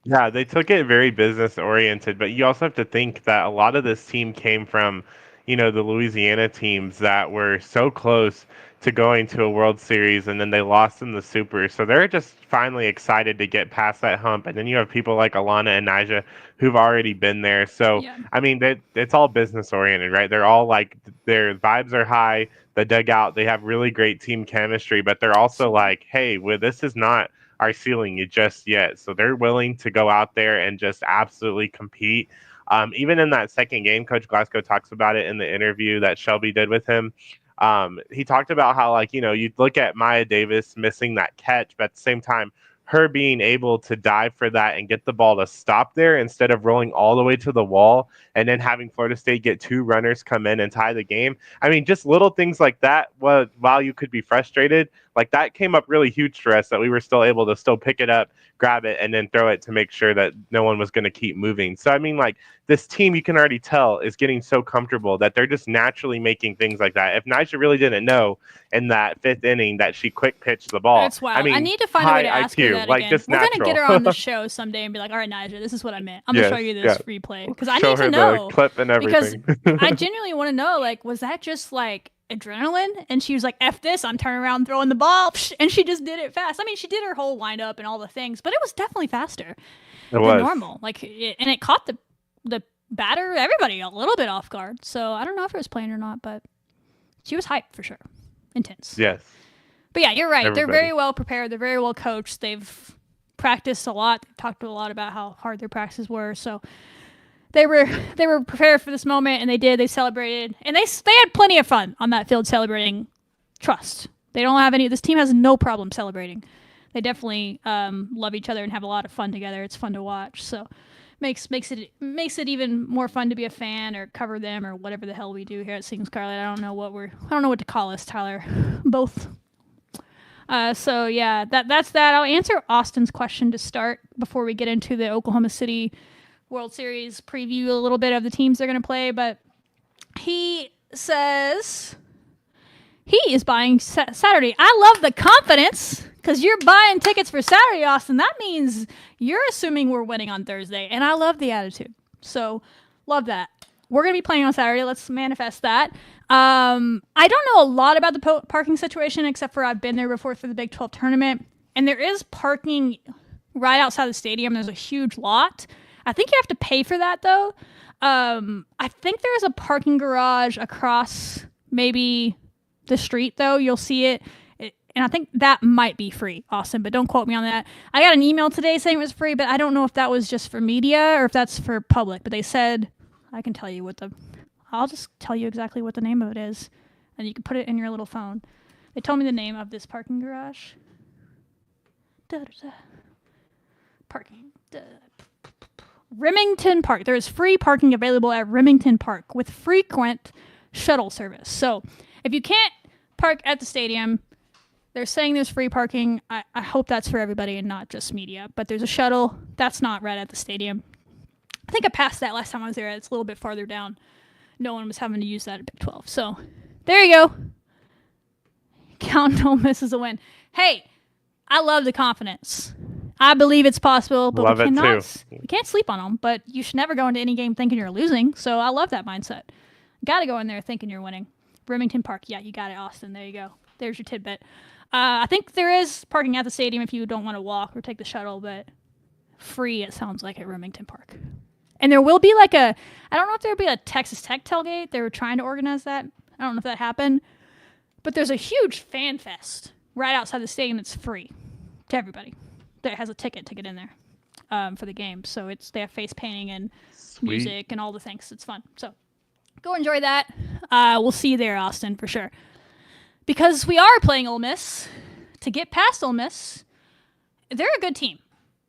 S2: Yeah, they took it very business oriented, but you also have to think that a lot of this team came from, the Louisiana teams that were so close to going to a World Series, and then they lost in the Super. So they're just finally excited to get past that hump. And then you have people like Alana and Nyjah who've already been there. So, yeah. I mean, it's all business oriented, right? They're all like, their vibes are high, the dugout, they have really great team chemistry, but they're also like, hey, this is not our ceiling just yet. So they're willing to go out there and just absolutely compete. Even in that second game, Coach Glasgow talks about it in the interview that Shelby did with him. He talked about how, you'd look at Maya Davis missing that catch, but at the same time, her being able to dive for that and get the ball to stop there instead of rolling all the way to the wall and then having Florida State get 2 runners come in and tie the game. I mean, just little things like that, while you could be frustrated, like that came up really huge for us, that we were still able to still pick it up, grab it, and then throw it to make sure that no one was going to keep moving. So, I mean, this team, you can already tell, is getting so comfortable that they're just naturally making things like that. If Nyjah really didn't know in that 5th inning that she quick pitched the ball.
S1: That's wild.
S2: I mean,
S1: I need to find a way to ask her that again.
S2: Just
S1: we're going to get her
S2: natural.
S1: on the show someday and be like, all right, Nyjah, this is what I meant. I'm going to show you this replay. Because I
S2: Show
S1: need to
S2: her
S1: know.
S2: The clip and everything.
S1: Because I genuinely want to know, was that just adrenaline? And she was like, F this, I'm turning around throwing the ball. And she just did it fast. I mean, she did her whole windup and all the things, but it was definitely faster than normal. And it caught the batter, everybody a little bit off guard. So I don't know if it was planned or not, but she was hyped for sure. Intense.
S2: Yes.
S1: But yeah, you're right.
S2: Everybody.
S1: They're very well prepared. They're very well coached. They've practiced a lot. They've talked a lot about how hard their practices were. So they were prepared for this moment, and they did. They celebrated, and they had plenty of fun on that field celebrating trust. They don't have this team has no problem celebrating. They definitely love each other and have a lot of fun together. It's fun to watch. So makes it even more fun to be a fan or cover them or whatever the hell we do here at Sing Scarlet. I don't know what to call us, Tyler. Both. So yeah, that's that. I'll answer Austin's question to start before we get into the Oklahoma City World Series preview a little bit of the teams they're going to play. But he says he is buying Saturday. I love the confidence, because you're buying tickets for Saturday, Austin. That means you're assuming we're winning on Thursday, and I love the attitude. So love that. We're going to be playing on Saturday. Let's manifest that. I don't know a lot about the parking situation, except for I've been there before for the Big 12 tournament, and there is parking right outside the stadium. There's a huge lot. I think you have to pay for that, though. I think there's a parking garage across maybe the street, though. You'll see it. And I think that might be free, Austin, but don't quote me on that. I got an email today saying it was free, but I don't know if that was just for media or if that's for public. But they said, I can tell you I'll just tell you exactly what the name of it is, and you can put it in your little phone. They told me the name of this parking garage. Parking. Remington Park. There is free parking available at Remington Park with frequent shuttle service. So if you can't park at the stadium, they're saying there's free parking. I hope that's for everybody and not just media. But there's a shuttle. That's not right at the stadium. I think I passed that last time I was there. It's a little bit farther down. No one was having to use that at Big 12. So there you go. Count don't miss is a win. Hey, I love the confidence. I believe it's possible, but
S2: Love
S1: we
S2: it
S1: cannot.
S2: too.
S1: We can't sleep on them. But you should never go into any game thinking you're losing. So I love that mindset. Got to go in there thinking you're winning. Remington Park. Yeah, you got it, Austin. There you go. There's your tidbit. I think there is parking at the stadium if you don't want to walk or take the shuttle, but free, it sounds like, at Remington Park. And there will be like I don't know if there'll be a Texas Tech tailgate. They were trying to organize that. I don't know if that happened. But there's a huge fan fest right outside the stadium that's free to everybody that has a ticket to get in there for the game. So they have face painting and music and all the things. It's fun. So go enjoy that. We'll see you there, Austin, for sure. Because we are playing Ole Miss. To get past Ole Miss, they're a good team.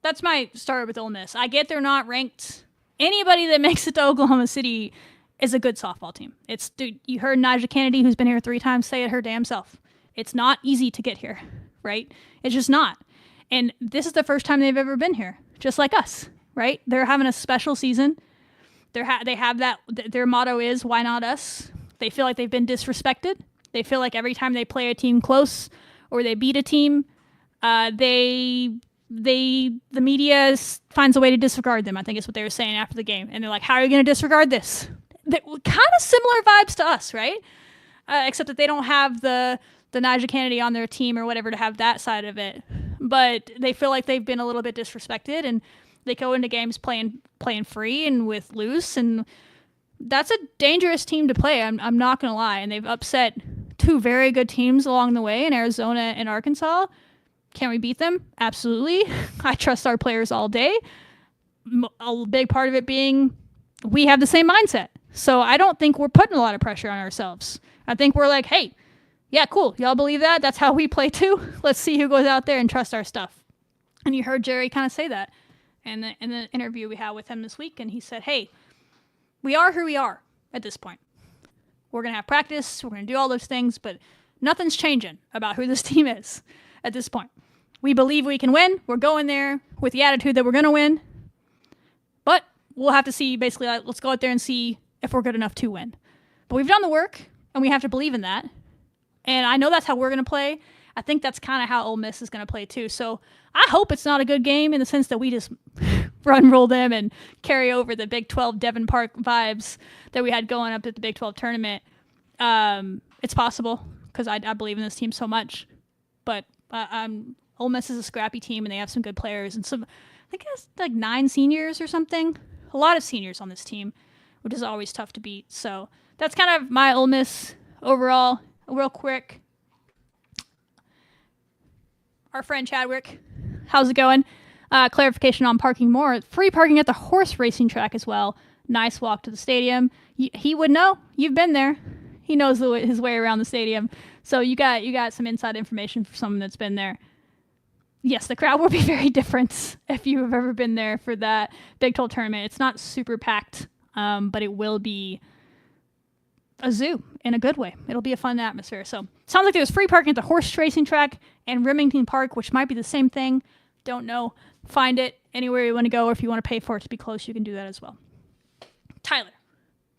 S1: That's my start with Ole Miss. I get they're not ranked. Anybody that makes it to Oklahoma City is a good softball team. Dude, you heard Nyjah Kennedy, who's been here 3 times, say it her damn self. It's not easy to get here, right? It's just not. And this is the first time they've ever been here, just like us, right? They're having a special season. They have that. Their motto is, why not us? They feel like they've been disrespected. They feel like every time they play a team close or they beat a team, the media finds a way to disregard them, I think is what they were saying after the game. And they're like, how are you going to disregard this? Kind of similar vibes to us, right? Except that they don't have the Nyjah Kennedy on their team or whatever to have that side of it. But they feel like they've been a little bit disrespected, and they go into games playing free and with loose, and that's a dangerous team to play. I'm not going to lie. And they've upset 2 very good teams along the way in Arizona and Arkansas. Can we beat them? Absolutely. I trust our players all day. A big part of it being we have the same mindset. So I don't think we're putting a lot of pressure on ourselves. I think we're like, hey, yeah, cool. Y'all believe that? That's how we play too. Let's see who goes out there and trust our stuff. And you heard Jerry kind of say that in the interview we had with him this week. And he said, hey, we are who we are at this point. We're going to have practice. We're going to do all those things, but nothing's changing about who this team is at this point. We believe we can win. We're going there with the attitude that we're going to win. But we'll have to see, basically, let's go out there and see if we're good enough to win. But we've done the work, and we have to believe in that. And I know that's how we're going to play. I think that's kind of how Ole Miss is going to play too. So I hope it's not a good game in the sense that we just roll them and carry over the Big 12 Devon Park vibes that we had going up at the Big 12 tournament. It's possible because I believe in this team so much. But Ole Miss is a scrappy team, and they have some good players. And I think it has like 9 seniors or something. A lot of seniors on this team, which is always tough to beat. So that's kind of my Ole Miss overall. Real quick, our friend Chadwick, how's it going? Clarification on parking more. Free parking at the horse racing track as well. Nice walk to the stadium. He would know. You've been there. He knows his way around the stadium. So you got some inside information for someone that's been there. Yes, the crowd will be very different if you have ever been there for that Big 12 tournament. It's not super packed, but it will be a zoo in a good way. It'll be a fun atmosphere. So sounds like there's free parking at the horse racing track and Remington Park, which might be the same thing. Don't know. Find it anywhere you want to go, or if you want to pay for it to be close, you can do that as well. Tyler,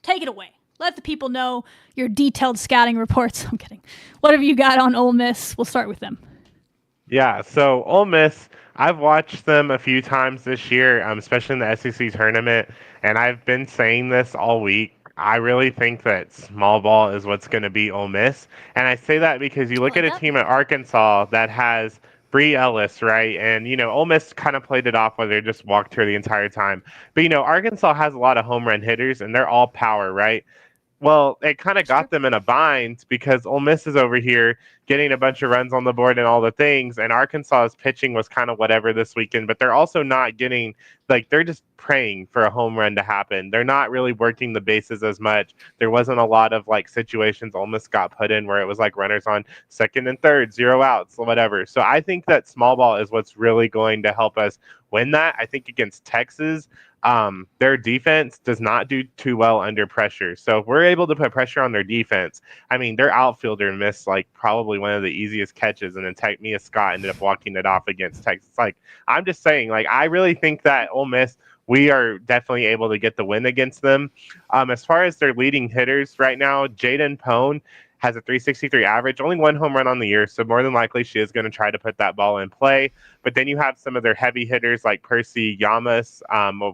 S1: take it away. Let the people know your detailed scouting reports. I'm kidding. What have you got on Ole Miss? We'll start with them.
S2: Yeah, so Ole Miss, I've watched them a few times this year, especially in the SEC tournament, and I've been saying this all week. I really think that small ball is what's going to be Ole Miss. And I say that because you look at a team at Arkansas that has Bree Ellis, right? And, Ole Miss kind of played it off where they just walked her the entire time. But, Arkansas has a lot of home run hitters, and they're all power, right? Well, it kind of got them in a bind because Ole Miss is over here getting a bunch of runs on the board and all the things, and Arkansas's pitching was kind of whatever this weekend, but they're also not getting, they're just praying for a home run to happen. They're not really working the bases as much. There wasn't a lot of, situations Ole Miss got put in where it was runners on second and third, 0 outs, whatever. So I think that small ball is what's really going to help us win that. I think against Texas, their defense does not do too well under pressure. So if we're able to put pressure on their defense, their outfielder missed probably one of the easiest catches, and then Mia Scott ended up walking it off against Texas. I'm just saying, I really think that Ole Miss, we are definitely able to get the win against them. As far as their leading hitters right now, Jaden Pone, has a 363 average, only 1 home run on the year, so more than likely she is going to try to put that ball in play. But then you have some of their heavy hitters like Percy Yamas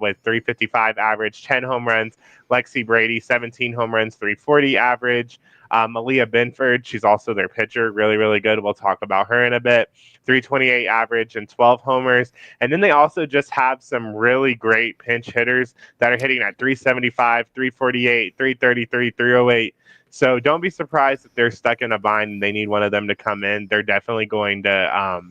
S2: with 355 average, 10 home runs, Lexi Brady, 17 home runs, 340 average. Malia Binford, she's also their pitcher, really, really good. We'll talk about her in a bit. 328 average and 12 homers. And then they also just have some really great pinch hitters that are hitting at 375, 348, 333, 308. So don't be surprised if they're stuck in a bind and they need one of them to come in. They're definitely going to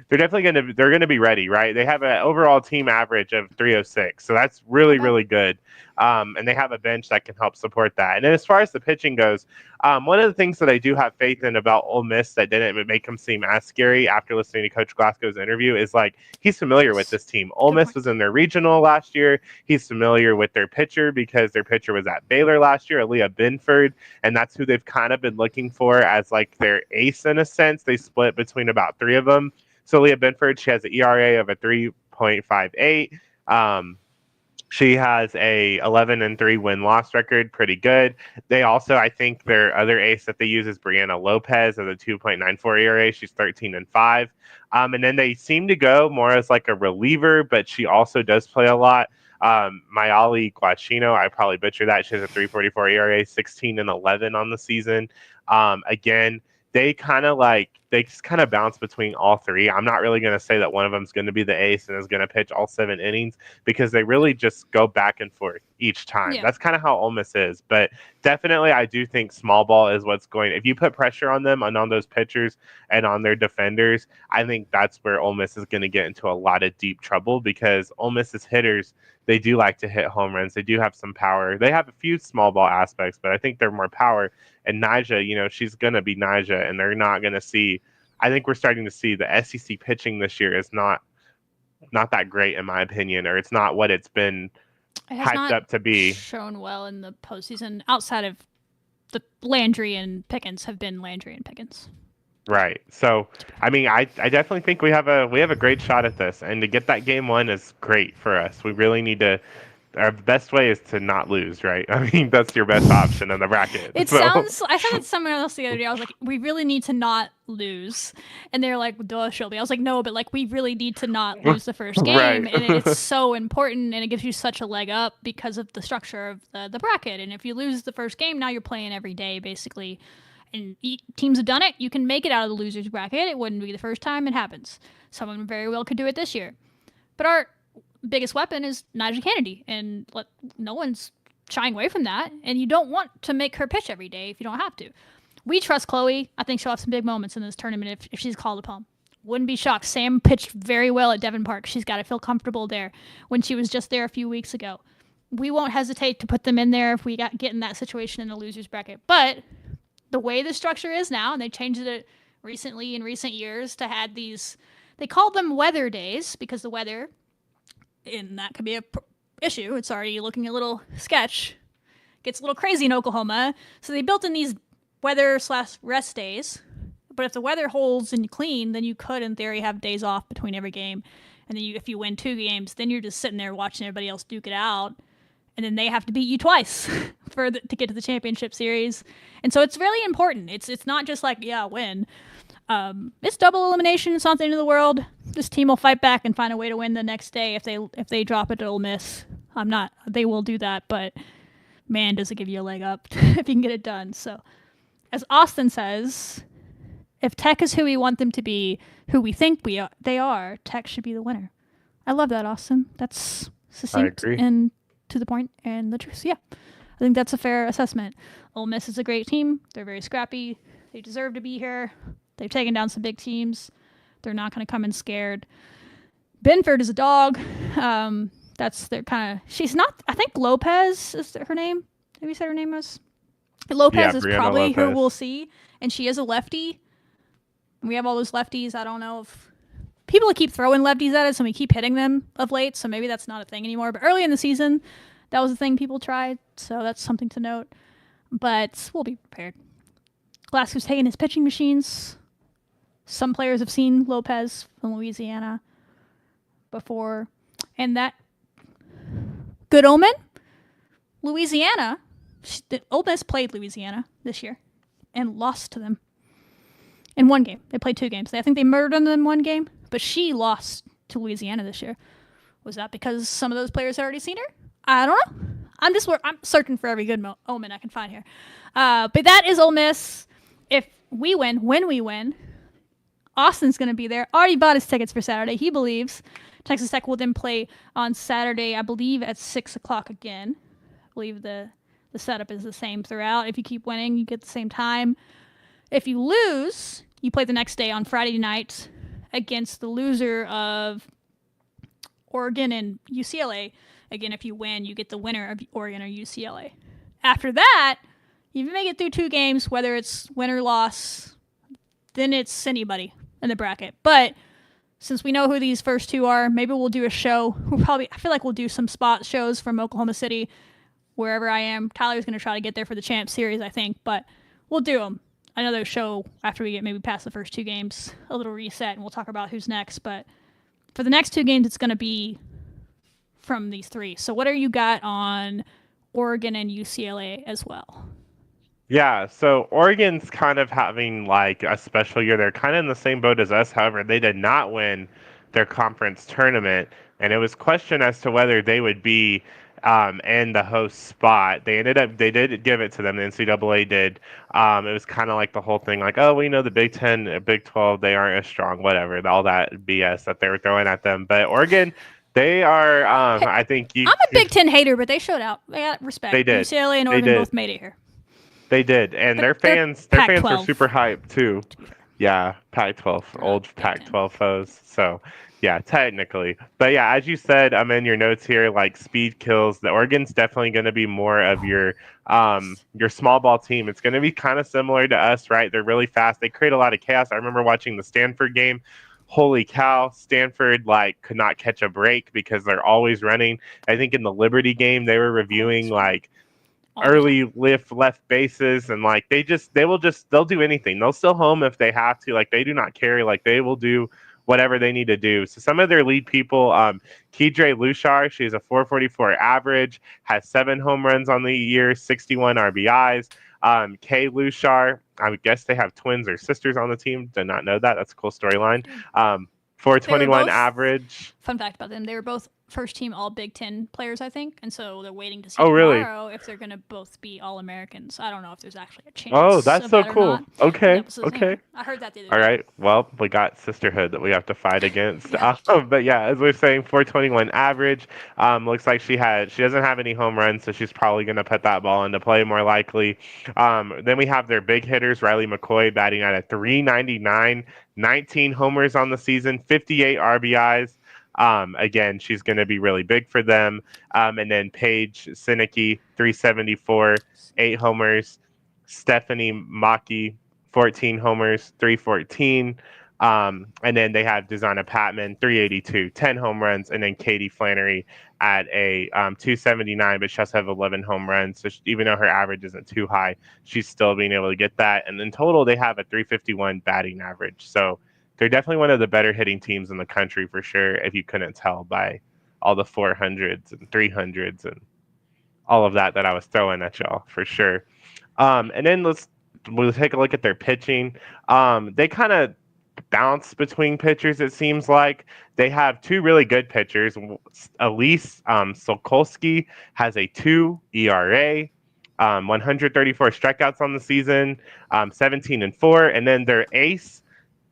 S2: they're going to be ready, right? They have an overall team average of 306. So that's really, really good. And they have a bench that can help support that. And then as far as the pitching goes, one of the things that I do have faith in about Ole Miss that didn't make him seem as scary after listening to Coach Glasgow's interview is like he's familiar with this team. Ole Miss was in their regional last year. He's familiar with their pitcher because their pitcher was at Baylor last year, Aaliyah Binford, and that's who they've kind of been looking for as like their ace in a sense. They split between about 3 of them. So Leah Binford, she has an ERA of a 3.58. She has a 11-3 win-loss record, pretty good. They also, I think, their other ace that they use is Brianna Lopez of a 2.94 ERA. She's 13-5. And then they seem to go more as like a reliever, but she also does play a lot. Mayali Guachino, I probably butcher that. She has a 3.44 ERA, 16-11 on the season. Again, they just kind of bounce between all 3. I'm not really going to say that one of them is going to be the ace and is going to pitch all 7 innings because they really just go back and forth each time. Yeah. That's kind of how Ole Miss is. But definitely, I do think small ball is what's going. If you put pressure on them and on those pitchers and on their defenders, I think that's where Ole Miss is going to get into a lot of deep trouble because Ole Miss's hitters, they do like to hit home runs. They do have some power. They have a few small ball aspects, but I think they're more power. And Nyjah, she's going to be Nyjah, and they're not going to see. I think we're starting to see the SEC pitching this year is not that great, in my opinion, or it's not what it's been hyped up to be.
S1: Shown well in the postseason outside of the Landry and Pickens have been Landry and Pickens.
S2: Right. So, I mean, I definitely think we have a great shot at this, and to get that game 1 is great for us. We really need to. Our best way is to not lose, right? I mean, that's your best option in the bracket.
S1: I said it to someone else the other day. I was like, we really need to not lose. And they're like, duh, Shelby. I was like, no, but like, we really need to not lose the first game.
S2: Right.
S1: And it's so important, and it gives you such a leg up because of the structure of the bracket. And if you lose the first game, now you're playing every day, basically. And teams have done it. You can make it out of the loser's bracket. It wouldn't be the first time it happens. Someone very well could do it this year. But our biggest weapon is Nyjah Kennedy, and no one's shying away from that. And you don't want to make her pitch every day if you don't have to. We trust Chloe. I think she'll have some big moments in this tournament if she's called upon. Wouldn't be shocked. Sam pitched very well at Devon Park. She's got to feel comfortable there when she was just there a few weeks ago. We won't hesitate to put them in there if we get in that situation in the loser's bracket. But the way the structure is now, and they changed it recently in recent years to have these, they called them weather days because the weather, and that could be a issue. It's already looking a little sketch. Gets a little crazy in Oklahoma. So they built in these weather/rest days. But if the weather holds and clean, then you could, in theory, have days off between every game. And then if you win 2 games, then you're just sitting there watching everybody else duke it out. And then they have to beat you twice to get to the championship series. And so it's really important. It's not just like, yeah, win. It's double elimination. It's not the end of the world. This team will fight back and find a way to win the next day if they drop it to Ole Miss. They will do that, but man, does it give you a leg up if you can get it done. So, as Austin says, if Tech is who we want them to be, who we think they are, Tech should be the winner. I love that, Austin. That's succinct and to the point and the truth. Yeah, I think that's a fair assessment. Ole Miss is a great team. They're very scrappy. They deserve to be here. They've taken down some big teams. They're not going to come in scared. Binford is a dog. That's their kind of. She's not. I think Lopez is her name. Have you said her name was? Lopez is probably who we'll see, and she is a lefty. We have all those lefties. I don't know if people keep throwing lefties at us, and we keep hitting them of late. So maybe that's not a thing anymore. But early in the season, that was a thing people tried. So that's something to note. But we'll be prepared. Glasgow's taking his pitching machines. Some players have seen Lopez from Louisiana before. And that good omen, Louisiana, Ole Miss played Louisiana this year. and lost to them in one game. They played 2 games. I think they murdered them in one game, but she lost to Louisiana this year. Was that because some of those players had already seen her? I don't know. I'm searching for every good omen I can find here. But that is Ole Miss. If we win, when we win, Austin's going to be there. Already bought his tickets for Saturday. He believes Texas Tech will then play on Saturday, I believe, at 6 o'clock again. I believe the setup is the same throughout. If you keep winning, you get the same time. If you lose, you play the next day on Friday night against the loser of Oregon and UCLA. Again, if you win, you get the winner of Oregon or UCLA. After that, if you make it through 2 games, whether it's win or loss, then it's anybody in the bracket. But since we know who these first 2 are, maybe we'll do a show. I feel like we'll do some spot shows from Oklahoma City, wherever I am. Tyler's going to try to get there for the Champ Series, I think, but we'll do them. Another show after we get maybe past the first 2 games, a little reset, and we'll talk about who's next. But for the next 2 games, it's going to be from these 3. So what are you got on Oregon and UCLA as well?
S2: Yeah, so Oregon's kind of having like a special year. They're kind of in the same boat as us. However, they did not win their conference tournament, and it was questioned as to whether they would be in the host spot. They did give it to them. The NCAA did. It was kind of like the whole thing, like, oh, we know the Big 10, Big 12, they aren't as strong, whatever, all that BS that they were throwing at them. But Oregon, they are, I think I'm
S1: a Big 10 hater, but they showed out. They got respect.
S2: They did.
S1: UCLA and Oregon both made it here.
S2: They did, and their fans were super hyped too. Yeah, Pac-12, old Pac-12 foes. So, yeah, technically. But yeah, as you said, I'm in your notes here, like speed kills. The Oregon's definitely going to be more of your small ball team. It's going to be kind of similar to us, right? They're really fast. They create a lot of chaos. I remember watching the Stanford game. Holy cow, Stanford could not catch a break because they're always running. I think in the Liberty game, they were reviewing early left bases, and they'll do anything. They'll still home if they have to. They do not care. They will do whatever they need to do. So some of their lead people, Keidre Lushar, she's a 444 average, has 7 home runs on the year, 61 RBIs. Kay Lushar, I guess they have twins or sisters on the team. Did not know that. That's a cool storyline. 421 average.
S1: Fun fact about them: they were both first team All Big Ten players, I think, and so they're waiting to see tomorrow if they're going to both be All Americans. I don't know if there's actually a chance.
S2: Oh, that's so cool. Okay.
S1: I heard that the other day.
S2: All right. Well, we got sisterhood that we have to fight against. But yeah, as we're saying, 421 average. Looks like she doesn't have any home runs, so she's probably going to put that ball into play more likely. Then we have their big hitters, Riley McCoy batting at a 399, 19 homers on the season, 58 RBIs. Again, she's going to be really big for them. And then Paige Sinicki, 374, 8 homers. Stephanie Maki, 14 homers, 314. And then they have Desanna Patman, 382, 10 home runs. And then Katie Flannery at a 279, but she also have 11 home runs. So even though her average isn't too high, she's still being able to get that. And in total, they have a 351 batting average. So they're definitely one of the better hitting teams in the country for sure, if you couldn't tell by all the 400s and 300s and all of that I was throwing at y'all for sure. And then we'll take a look at their pitching. They kind of bounce between pitchers, it seems like. They have 2 really good pitchers. Elise Sokolsky has a 2 ERA, 134 strikeouts on the season, 17-4. And then their ace,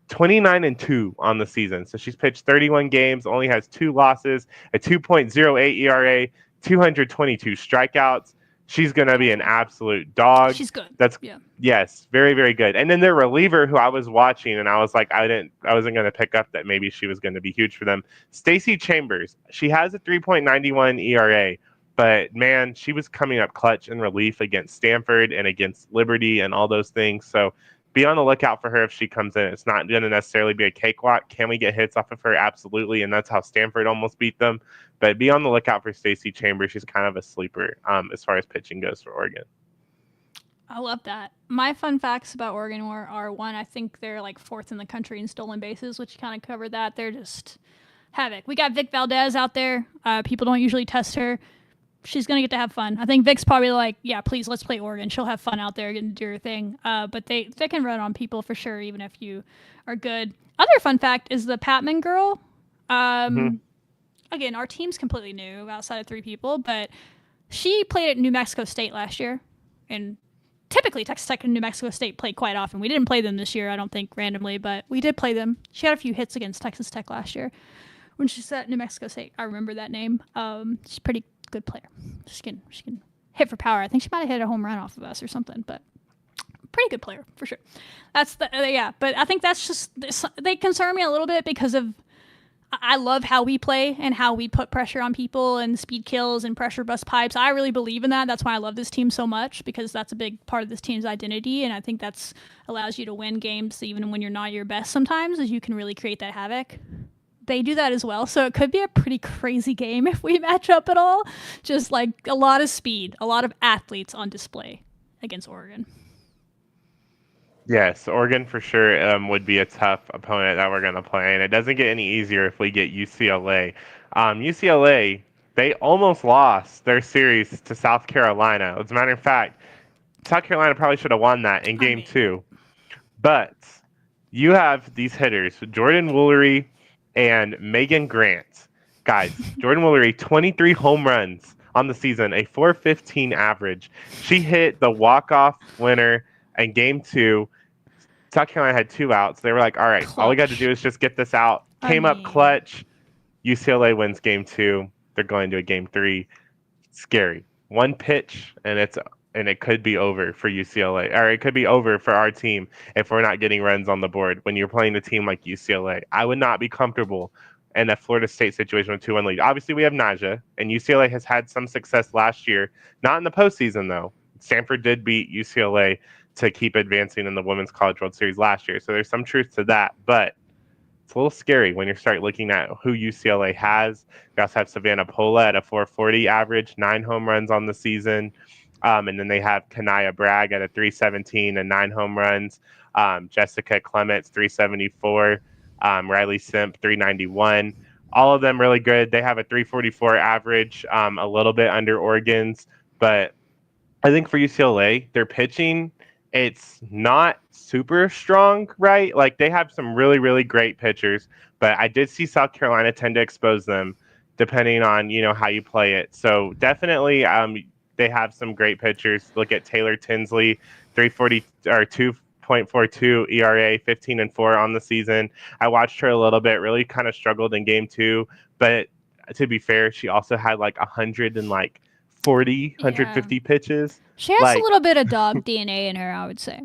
S2: 29-2 on the season. So she's pitched 31 games, only has 2 losses, a 2.08 ERA, 222 strikeouts. She's going to be an absolute dog.
S1: She's good.
S2: Yes, very, very good. And then their reliever, who I was watching, and I was like, I wasn't going to pick up that maybe she was going to be huge for them. Stacey Chambers. She has a 3.91 ERA, but man, she was coming up clutch in relief against Stanford and against Liberty and all those things. So be on the lookout for her if she comes in. It's not going to necessarily be a cakewalk. Can we get hits off of her? Absolutely, and that's how Stanford almost beat them. But be on the lookout for Stacey Chambers. She's kind of a sleeper as far as pitching goes for Oregon.
S1: I love that. My fun facts about Oregon are one, I think they're 4th in the country in stolen bases, which you kind of covered that. They're just havoc. We got Vic Valdez out there. People don't usually test her. she's gonna get to have fun. I think Vic's probably like, yeah, please let's play Oregon. She'll have fun out there and do her thing. But they can run on people for sure, even if you are good. Other fun fact is the Patman girl. Again, our team's completely new outside of 3 people, but she played at New Mexico State last year, and typically Texas Tech and New Mexico State play quite often. We didn't play them this year, I don't think, randomly, but we did play them. She had a few hits against Texas Tech last year when she's at New Mexico State. I remember that name. She's a pretty good player. She can hit for power. I think she might have hit a home run off of us or something, but pretty good player for sure. That's the yeah. But I think that's just they concern me a little bit because of I love how we play and how we put pressure on people and speed kills and pressure bust pipes. I really believe in that. That's why I love this team so much, because that's a big part of this team's identity. And I think that's allows you to win games even when you're not your best sometimes, as you can really create that havoc. They do that as well. So it could be a pretty crazy game if we match up at all. Just like a lot of speed, a lot of athletes on display against Oregon.
S2: Yes, Oregon for sure would be a tough opponent that we're going to play, and it doesn't get any easier if we get UCLA. UCLA, they almost lost their series to South Carolina. As a matter of fact, South Carolina probably should have won that in Game 2. But you have these hitters, Jordan Woolery and Megan Grant. Guys, Jordan Woolery, 23 home runs on the season, a .415 average. She hit the walk-off winner in Game 2. South Carolina had 2 outs. They were like, all right, all we got to do is just get this out. Came up clutch. UCLA wins Game 2. They're going to a Game 3. Scary. 1 pitch, and it could be over for UCLA. Or it could be over for our team if we're not getting runs on the board when you're playing a team like UCLA. I would not be comfortable in a Florida State situation with 2-1 lead. Obviously, we have Naja, and UCLA has had some success last year. Not in the postseason, though. Stanford did beat UCLA to keep advancing in the Women's College World Series last year. So there's some truth to that, but it's a little scary when you start looking at who UCLA has. We also have Savannah Pola at a .440 average, 9 home runs on the season. And then they have Kanaya Bragg at a .317 and 9 home runs. Jessica Clements, .374. Riley Simp, .391. All of them really good. They have a .344 average, a little bit under Oregon's. But I think for UCLA, their pitching, it's not super strong, right? Like they have some really, really great pitchers, but I did see South Carolina tend to expose them depending on, how you play it. So definitely they have some great pitchers. Look at Taylor Tinsley, 340 or 2.42 ERA, 15-4 on the season. I watched her a little bit, really kind of struggled in Game 2, but to be fair, she also had like 150 pitches.
S1: She has a little bit of dog DNA in her, I would say.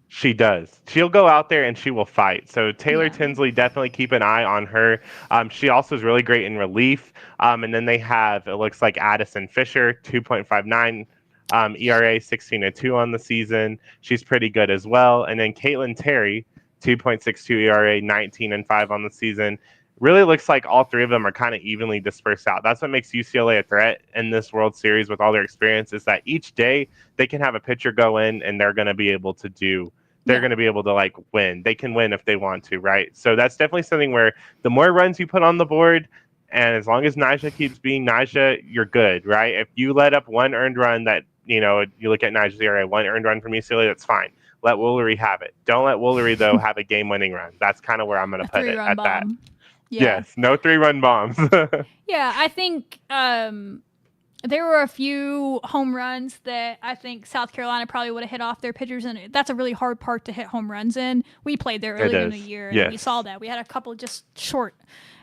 S2: She does. She'll go out there and she will fight. So Taylor Tinsley, definitely keep an eye on her. She also is really great in relief. And then they have, it looks like Addison Fisher, 2.59 ERA, 16-2 on the season. She's pretty good as well. And then Caitlin Terry, 2.62 ERA, 19-5 on the season. Really looks like all 3 of them are kind of evenly dispersed out. That's what makes UCLA a threat in this World Series with all their experience, is that each day they can have a pitcher go in and they're going to be able to win. They can win if they want to, right? So that's definitely something where the more runs you put on the board, and as long as Naja keeps being Naja, you're good, right? If you let up 1 earned run that, you look at Naja's ERA, 1 earned run from UCLA, that's fine. Let Woolery have it. Don't let Woolery, though, have a game-winning run. That's kind of where I'm going to put it at that. Yeah. Yes, no 3-run bombs.
S1: Yeah, I think there were a few home runs that I think South Carolina probably would have hit off their pitchers, and that's a really hard part to hit home runs in. We played there earlier in the year, and we saw that. We had a couple just short,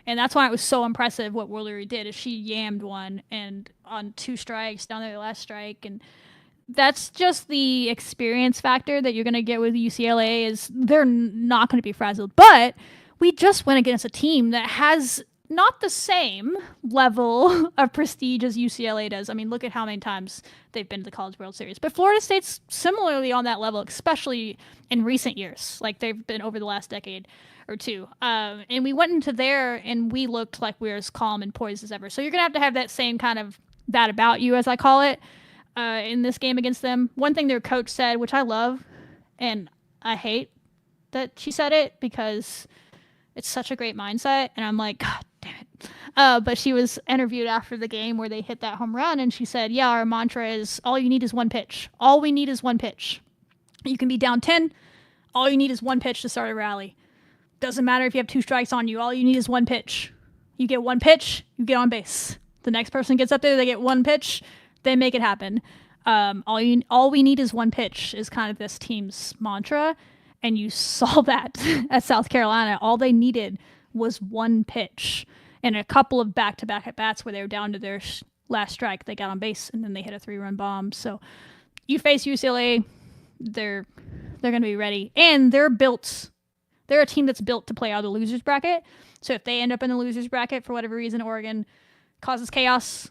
S1: and that's why it was so impressive what Woolery did, is she yammed one and on 2 strikes down there the last strike, and that's just the experience factor that you're going to get with UCLA, is they're not going to be frazzled, but we just went against a team that has not the same level of prestige as UCLA does. I mean, look at how many times they've been to the College World Series. But Florida State's similarly on that level, especially in recent years. Like they've been over the last decade or 2. And we went into there and we looked like we were as calm and poised as ever. So you're going to have that same kind of that about you, as I call it, in this game against them. One thing their coach said, which I love, and I hate that she said it because it's such a great mindset, and I'm like, God damn it. But she was interviewed after the game where they hit that home run, and she said, yeah, our mantra is all you need is one pitch. All we need is one pitch. You can be down 10. All you need is one pitch to start a rally. Doesn't matter if you have 2 strikes on you. All you need is one pitch. You get one pitch, you get on base. The next person gets up there, they get one pitch, they make it happen. All we need is one pitch is kind of this team's mantra, and you saw that at South Carolina. All they needed was one pitch and a couple of back-to-back at-bats where they were down to their last strike. They got on base, and then they hit a 3-run bomb. So you face UCLA, they're going to be ready. And they're a team that's built to play out of the loser's bracket. So if they end up in the loser's bracket for whatever reason, Oregon causes chaos,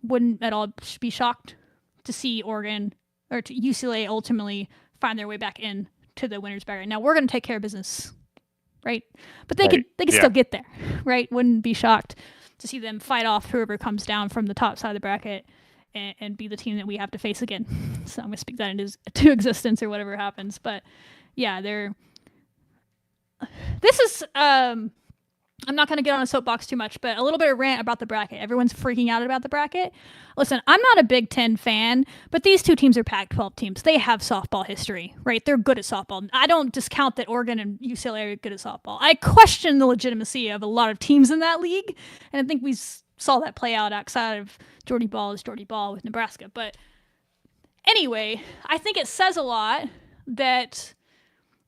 S1: wouldn't at all be shocked to see Oregon or to UCLA ultimately find their way back in to the winner's bracket. Now we're going to take care of business, right? But they could still get there, right? Wouldn't be shocked to see them fight off whoever comes down from the top side of the bracket and be the team that we have to face again. So I'm going to speak that into existence or whatever happens. But yeah, this is I'm not going to get on a soapbox too much, but a little bit of rant about the bracket. Everyone's freaking out about the bracket. Listen, I'm not a Big Ten fan, but these two teams are Pac-12 teams. They have softball history, right? They're good at softball. I don't discount that Oregon and UCLA are good at softball. I question the legitimacy of a lot of teams in that league, and I think we saw that play out outside of Jordy Ball with Nebraska. But anyway, I think it says a lot that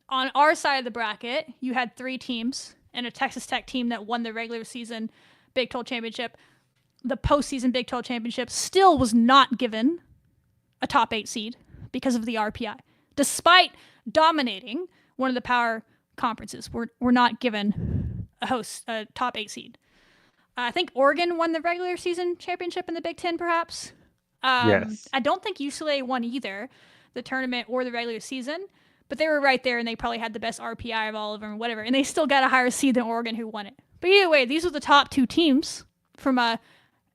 S1: on our side of the bracket, you had 3 teams and a Texas Tech team that won the regular season Big 12 championship. The postseason Big 12 championship still was not given a top 8 seed because of the RPI. Despite dominating one of the power conferences, we're not given a top 8 seed. I think Oregon won the regular season championship in the Big 10, perhaps.
S2: Yes.
S1: I don't think UCLA won either the tournament or the regular season. But they were right there, and they probably had the best RPI of all of them or whatever. And they still got a higher seed than Oregon, who won it. But either way, these are the top 2 teams from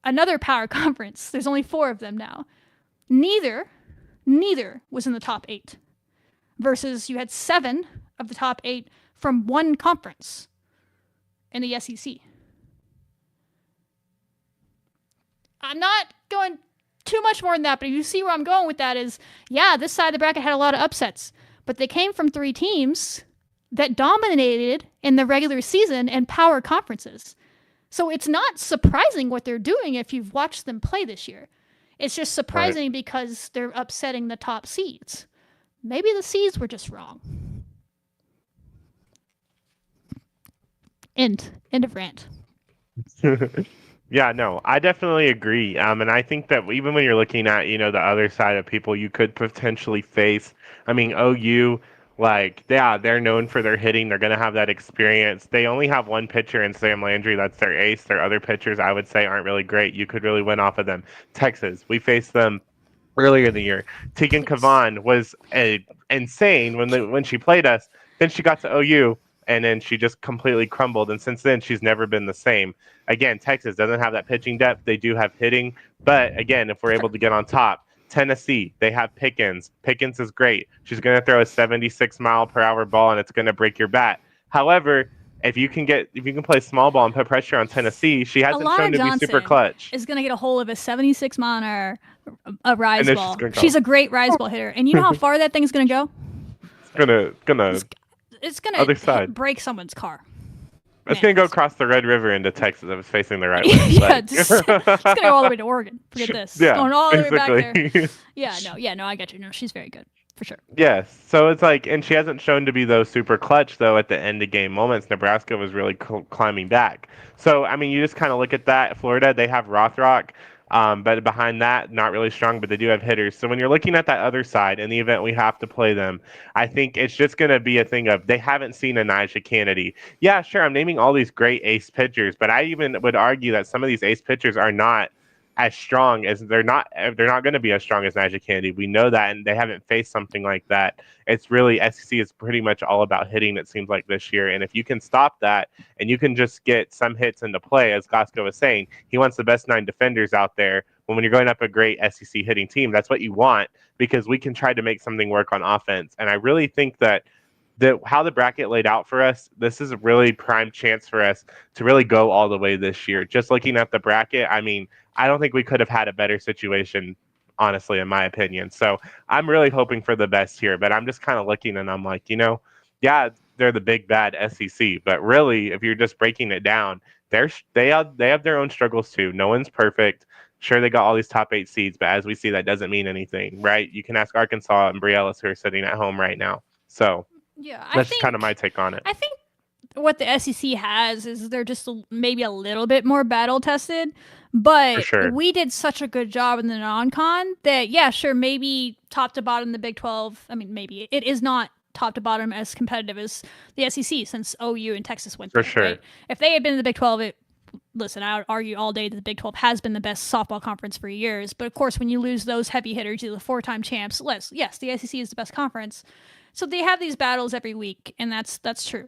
S1: another power conference. There's only 4 of them now. Neither was in the top 8. Versus you had 7 of the top 8 from one conference in the SEC. I'm not going too much more than that, but if you see where I'm going with that is, yeah, this side of the bracket had a lot of upsets. But they came from 3 teams that dominated in the regular season and power conferences. So it's not surprising what they're doing if you've watched them play this year. It's just surprising because they're upsetting the top seeds. Maybe the seeds were just wrong. End of rant.
S2: Yeah, no, I definitely agree. And I think that even when you're looking at, the other side of people you could potentially face, I mean, OU, they're known for their hitting. They're going to have that experience. They only have one pitcher in Sam Landry. That's their ace. Their other pitchers, I would say, aren't really great. You could really win off of them. Texas, we faced them earlier in the year. Tegan Kavan was insane when she played us. Then she got to OU. And then she just completely crumbled. And since then, she's never been the same. Again, Texas doesn't have that pitching depth. They do have hitting. But again, if we're able to get on top, Tennessee, they have Pickens. Pickens is great. She's going to throw a 76-mile-per-hour ball, and it's going to break your bat. However, if you can play small ball and put pressure on Tennessee, she hasn't shown to be super clutch.
S1: Is going to get a hold of a 76-mile-an-hour rise ball. She's a great rise ball hitter. And you know how far that thing's going to go? It's gonna break someone's car.
S2: It's gonna go across the Red River into Texas. I was facing the right way.
S1: Yeah, it's gonna go all the way to Oregon. Forget this. Yeah, going all the way back there. Yeah, no, I get you. No, she's very good for sure.
S2: Yes, so it's and she hasn't shown to be those super clutch though at the end of game moments. Nebraska was really climbing back. So I mean, you just kind of look at that. Florida, they have Rothrock. But behind that, not really strong, but they do have hitters. So when you're looking at that other side, in the event we have to play them, I think it's just going to be a thing of they haven't seen a Nyjah Kennedy. Yeah, sure, I'm naming all these great ace pitchers, but I even would argue that some of these ace pitchers are not as strong as they're not going to be as strong as Nyjah Kennedy. We know that, and they haven't faced something like that. It's really SEC is pretty much all about hitting, it seems like this year. And if you can stop that and you can just get some hits into play, as Glasgow was saying, he wants the best 9 defenders out there. When you're going up a great SEC hitting team, that's what you want, because we can try to make something work on offense. And I really think that how the bracket laid out for us, this is a really prime chance for us to really go all the way this year. Just looking at the bracket, I mean, I don't think we could have had a better situation, honestly, in my opinion. So I'm really hoping for the best here, but I'm just kind of looking and I'm like, yeah, they're the big bad SEC, but really, if you're just breaking it down, they have their own struggles too. No one's perfect. Sure, they got all these top 8 seeds, but as we see, that doesn't mean anything, right? You can ask Arkansas and Bri Ellis, who are sitting at home right now. So
S1: yeah,
S2: that's kind of my take on it.
S1: I think what the SEC has is they're just maybe a little bit more battle tested, but
S2: sure.
S1: We did such a good job in the non-con that, yeah, sure, maybe top to bottom the Big 12. I mean, maybe it is not top to bottom as competitive as the SEC since OU and Texas went
S2: for
S1: there,
S2: sure.
S1: Right? If they had been in the Big 12, listen, I would argue all day that the Big 12 has been the best softball conference for years. But of course, when you lose those heavy hitters, you're the 4-time champs. Yes, the SEC is the best conference. So they have these battles every week, and that's true.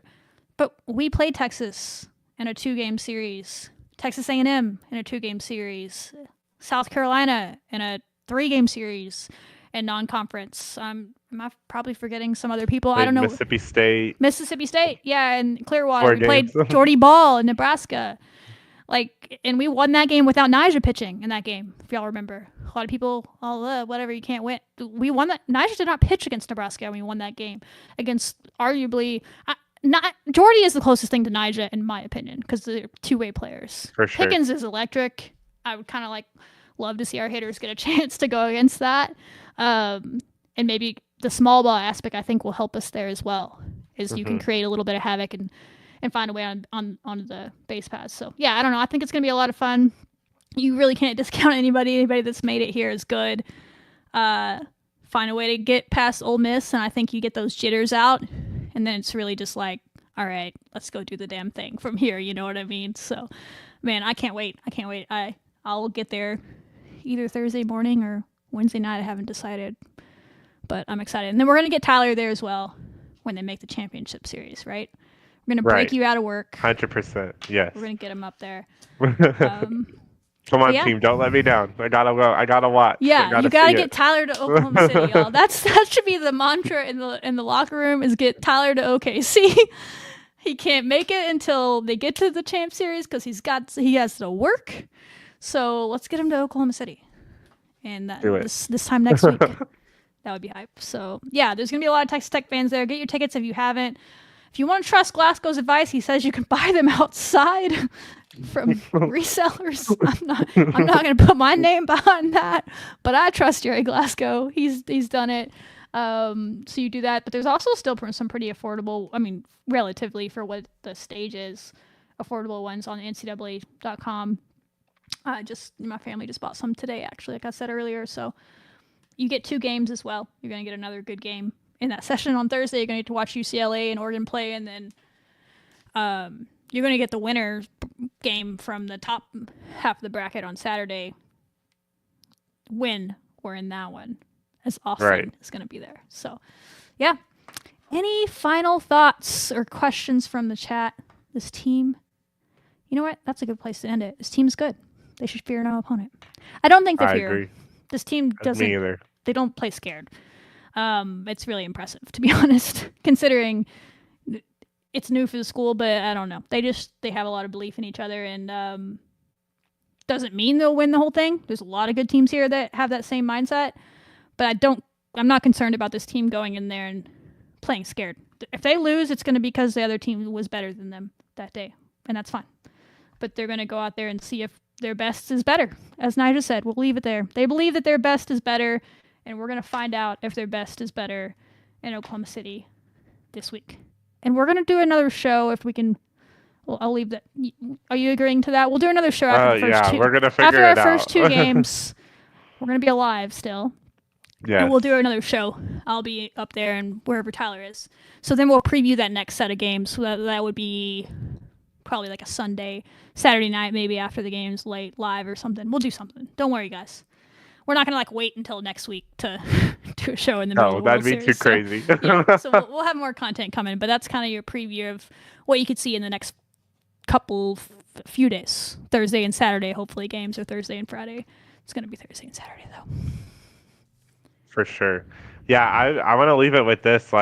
S1: But we played Texas in a 2-game series, Texas A&M in a 2-game series, South Carolina in a 3-game series, and non-conference. Am I probably forgetting some other people? I don't know.
S2: Mississippi State,
S1: yeah, and Clearwater. We played Jordy Ball in Nebraska. And we won that game without Nyjah pitching in that game, if y'all remember. A lot of people, whatever, you can't win. We won that. Nyjah did not pitch against Nebraska, and we won that game against arguably Jordy is the closest thing to Nyjah, in my opinion, because they're two-way players.
S2: For sure.
S1: Higgins is electric. I would kind of love to see our hitters get a chance to go against that. And maybe the small ball aspect, I think, will help us there as well, is you can create a little bit of havoc and find a way on the base paths. So, yeah, I don't know. I think it's going to be a lot of fun. You really can't discount anybody. Anybody that's made it here is good. Find a way to get past Ole Miss, and I think you get those jitters out, and then it's really just all right, let's go do the damn thing from here. You know what I mean? So, man, I can't wait. I'll get there either Thursday morning or Wednesday night. I haven't decided, but I'm excited. And then we're going to get Tyler there as well when they make the championship series, right? We're going to break you out of work.
S2: 100%, yes.
S1: We're going to get him up there.
S2: Come on, team, don't let me down. I gotta go. I gotta watch.
S1: Yeah, you gotta get Tyler to Oklahoma City, y'all. That should be the mantra in the locker room: is get Tyler to OKC. He can't make it until they get to the Champ Series because he has to work. So let's get him to Oklahoma City, and this time next week. That would be hype. So yeah, there's gonna be a lot of Texas Tech fans there. Get your tickets if you haven't. If you want to trust Glasgow's advice, he says you can buy them outside from resellers. I'm not going to put my name behind that, but I trust Jerry Glasgow. He's done it. So you do that, but there's also still some pretty affordable, I mean, relatively for what the stage is, affordable ones on NCAA.com. My family just bought some today, actually, like I said earlier. So you get 2 games as well. You're going to get another good game in that session on Thursday. You're going to get to watch UCLA and Oregon play, and then you're going to get the winner game from the top half of the bracket on Saturday. When we're in that one, as Austin is going to be there. So, yeah. Any final thoughts or questions from the chat? This team, you know what? That's a good place to end it. This team is good. They should fear no opponent. I don't think they fear.
S2: I agree.
S1: This team doesn't.
S2: Me either.
S1: They don't play scared. It's really impressive, to be honest, considering it's new for the school, but I don't know. They have a lot of belief in each other, and doesn't mean they'll win the whole thing. There's a lot of good teams here that have that same mindset, but I'm not concerned about this team going in there and playing scared. If they lose, it's going to be because the other team was better than them that day, and that's fine. But they're going to go out there and see if their best is better. As Nyjah said, we'll leave it there. They believe that their best is better, and we're going to find out if their best is better in Oklahoma City this week. And we're going to do another show if we can. Well, I'll leave that. Are you agreeing to that? We'll do another show after the first two.
S2: We're going to figure it out.
S1: After our first 2 games, we're going to be alive still.
S2: Yeah.
S1: And we'll do another show. I'll be up there and wherever Tyler is. So then we'll preview that next set of games. So that would be probably like a Saturday night, maybe after the game's late, live or something. We'll do something. Don't worry, guys. We're not going to wait until next week to do a show in the middle of the World
S2: Series. That'd be too crazy.
S1: So we'll have more content coming, but that's kind of your preview of what you could see in the next few days. Thursday and Saturday, hopefully, games, or Thursday and Friday. It's going to be Thursday and Saturday, though.
S2: For sure. Yeah, I want to leave it with this.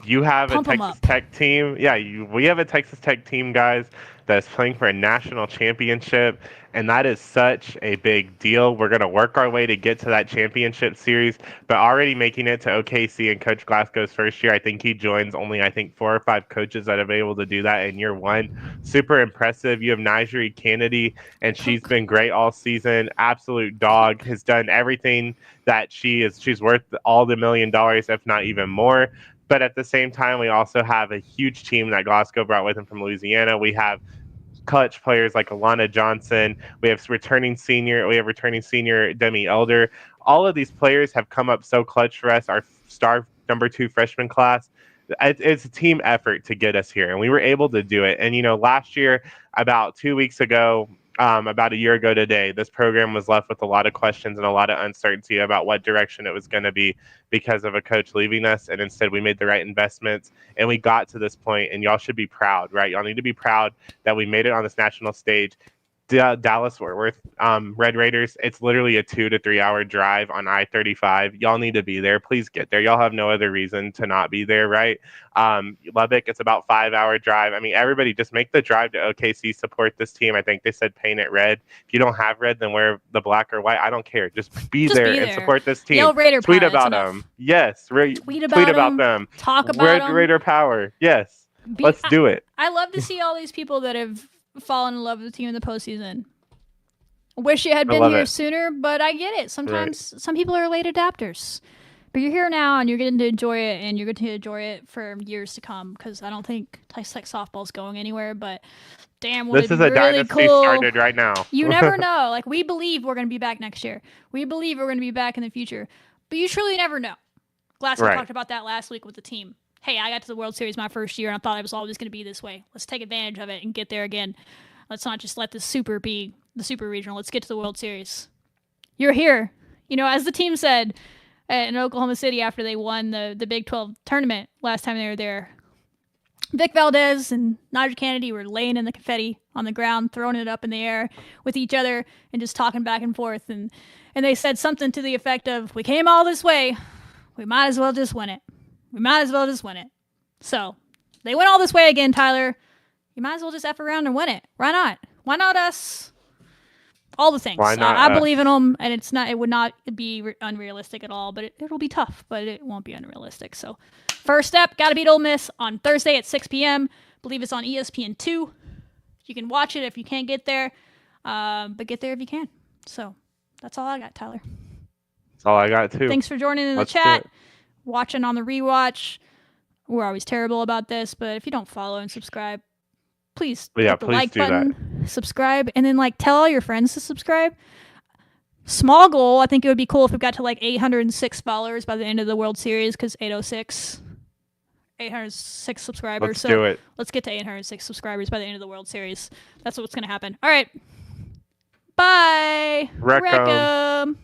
S2: You have
S1: Pump
S2: a
S1: 'em
S2: Texas
S1: up.
S2: Tech team. Yeah, we have a Texas Tech team, guys, that's playing for a national championship, and that is such a big deal. We're going to work our way to get to that championship series, but already making it to OKC and Coach Glasgow's first year, I think he joins only, I think, 4 or 5 coaches that have been able to do that in year one. Super impressive. You have Nyjeri Kennedy, and she's been great all season. Absolute dog. Has done everything that she's worth all the $1 million, if not even more. But at the same time, we also have a huge team that Glasgow brought with him from Louisiana. We have clutch players like Alana Johnson. We have returning senior Demi Elder. All of these players have come up so clutch for us. Our star number 2 freshman class. It's a team effort to get us here, and we were able to do it. And last year, about 2 weeks ago, about a year ago today, this program was left with a lot of questions and a lot of uncertainty about what direction it was going to be because of a coach leaving us. And instead, we made the right investments and we got to this point. And y'all should be proud, right? Y'all need to be proud that we made it on this national stage. Dallas Fort Worth Red Raiders, it's literally a 2 to 3 hour drive on I-35. Y'all need to be there. Please get there. Y'all have no other reason to not be there, right? Lubbock, it's about 5-hour drive. I mean, everybody just make the drive to OKC, support this team. I think they said paint it red. If you don't have red, then wear the black or white. I don't care. Just be there and support this team.
S1: Yell Raider
S2: Tweet
S1: power,
S2: about them. Yes.
S1: Tweet about them. Talk about them.
S2: Raider power. Yes. Let's do it.
S1: I love to see all these people that have fallen in love with the team in the postseason. Wish you had been here sooner, but I get it. Sometimes some people are late adapters. But you're here now, and you're getting to enjoy it, and you're going to enjoy it for years to come, because I don't think Texas Tech softball's going anywhere, but damn,
S2: this is a
S1: really
S2: dynasty
S1: cool.
S2: Started right now.
S1: You never know. Like, we believe we're going to be back next year. We believe we're going to be back in the future. But you truly never know. Glasgow talked about that last week with the team. Hey, I got to the World Series my first year, and I thought it was always going to be this way. Let's take advantage of it and get there again. Let's not just let the Super be the Super Regional. Let's get to the World Series. You're here. As the team said in Oklahoma City after they won the Big 12 tournament last time they were there, Vic Valdez and Nyjeri Kennedy were laying in the confetti on the ground, throwing it up in the air with each other and just talking back and forth. And they said something to the effect of, we came all this way. We might as well just win it. We might as well just win it. So they went all this way again, Tyler. You might as well just F around and win it. Why not? Why not us? All the things.
S2: Why not
S1: I believe in them, and it would not be unrealistic at all, but it'll be tough, but it won't be unrealistic. So first step, got to beat Ole Miss on Thursday at 6 p.m. believe it's on ESPN2. You can watch it if you can't get there, but get there if you can. So that's all I got, Tyler.
S2: That's all I got, too.
S1: Thanks for joining in the chat, watching on the rewatch. We're always terrible about this, but if you don't follow and subscribe, please hit the like button, subscribe, and then tell all your friends to subscribe. Small goal, I think it would be cool if we got to 806 followers by the end of the World Series, because 806 subscribers.
S2: Let's do it.
S1: Let's get to 806 subscribers by the end of the World Series. That's what's going to happen. All right. Bye.
S2: Wreck 'em.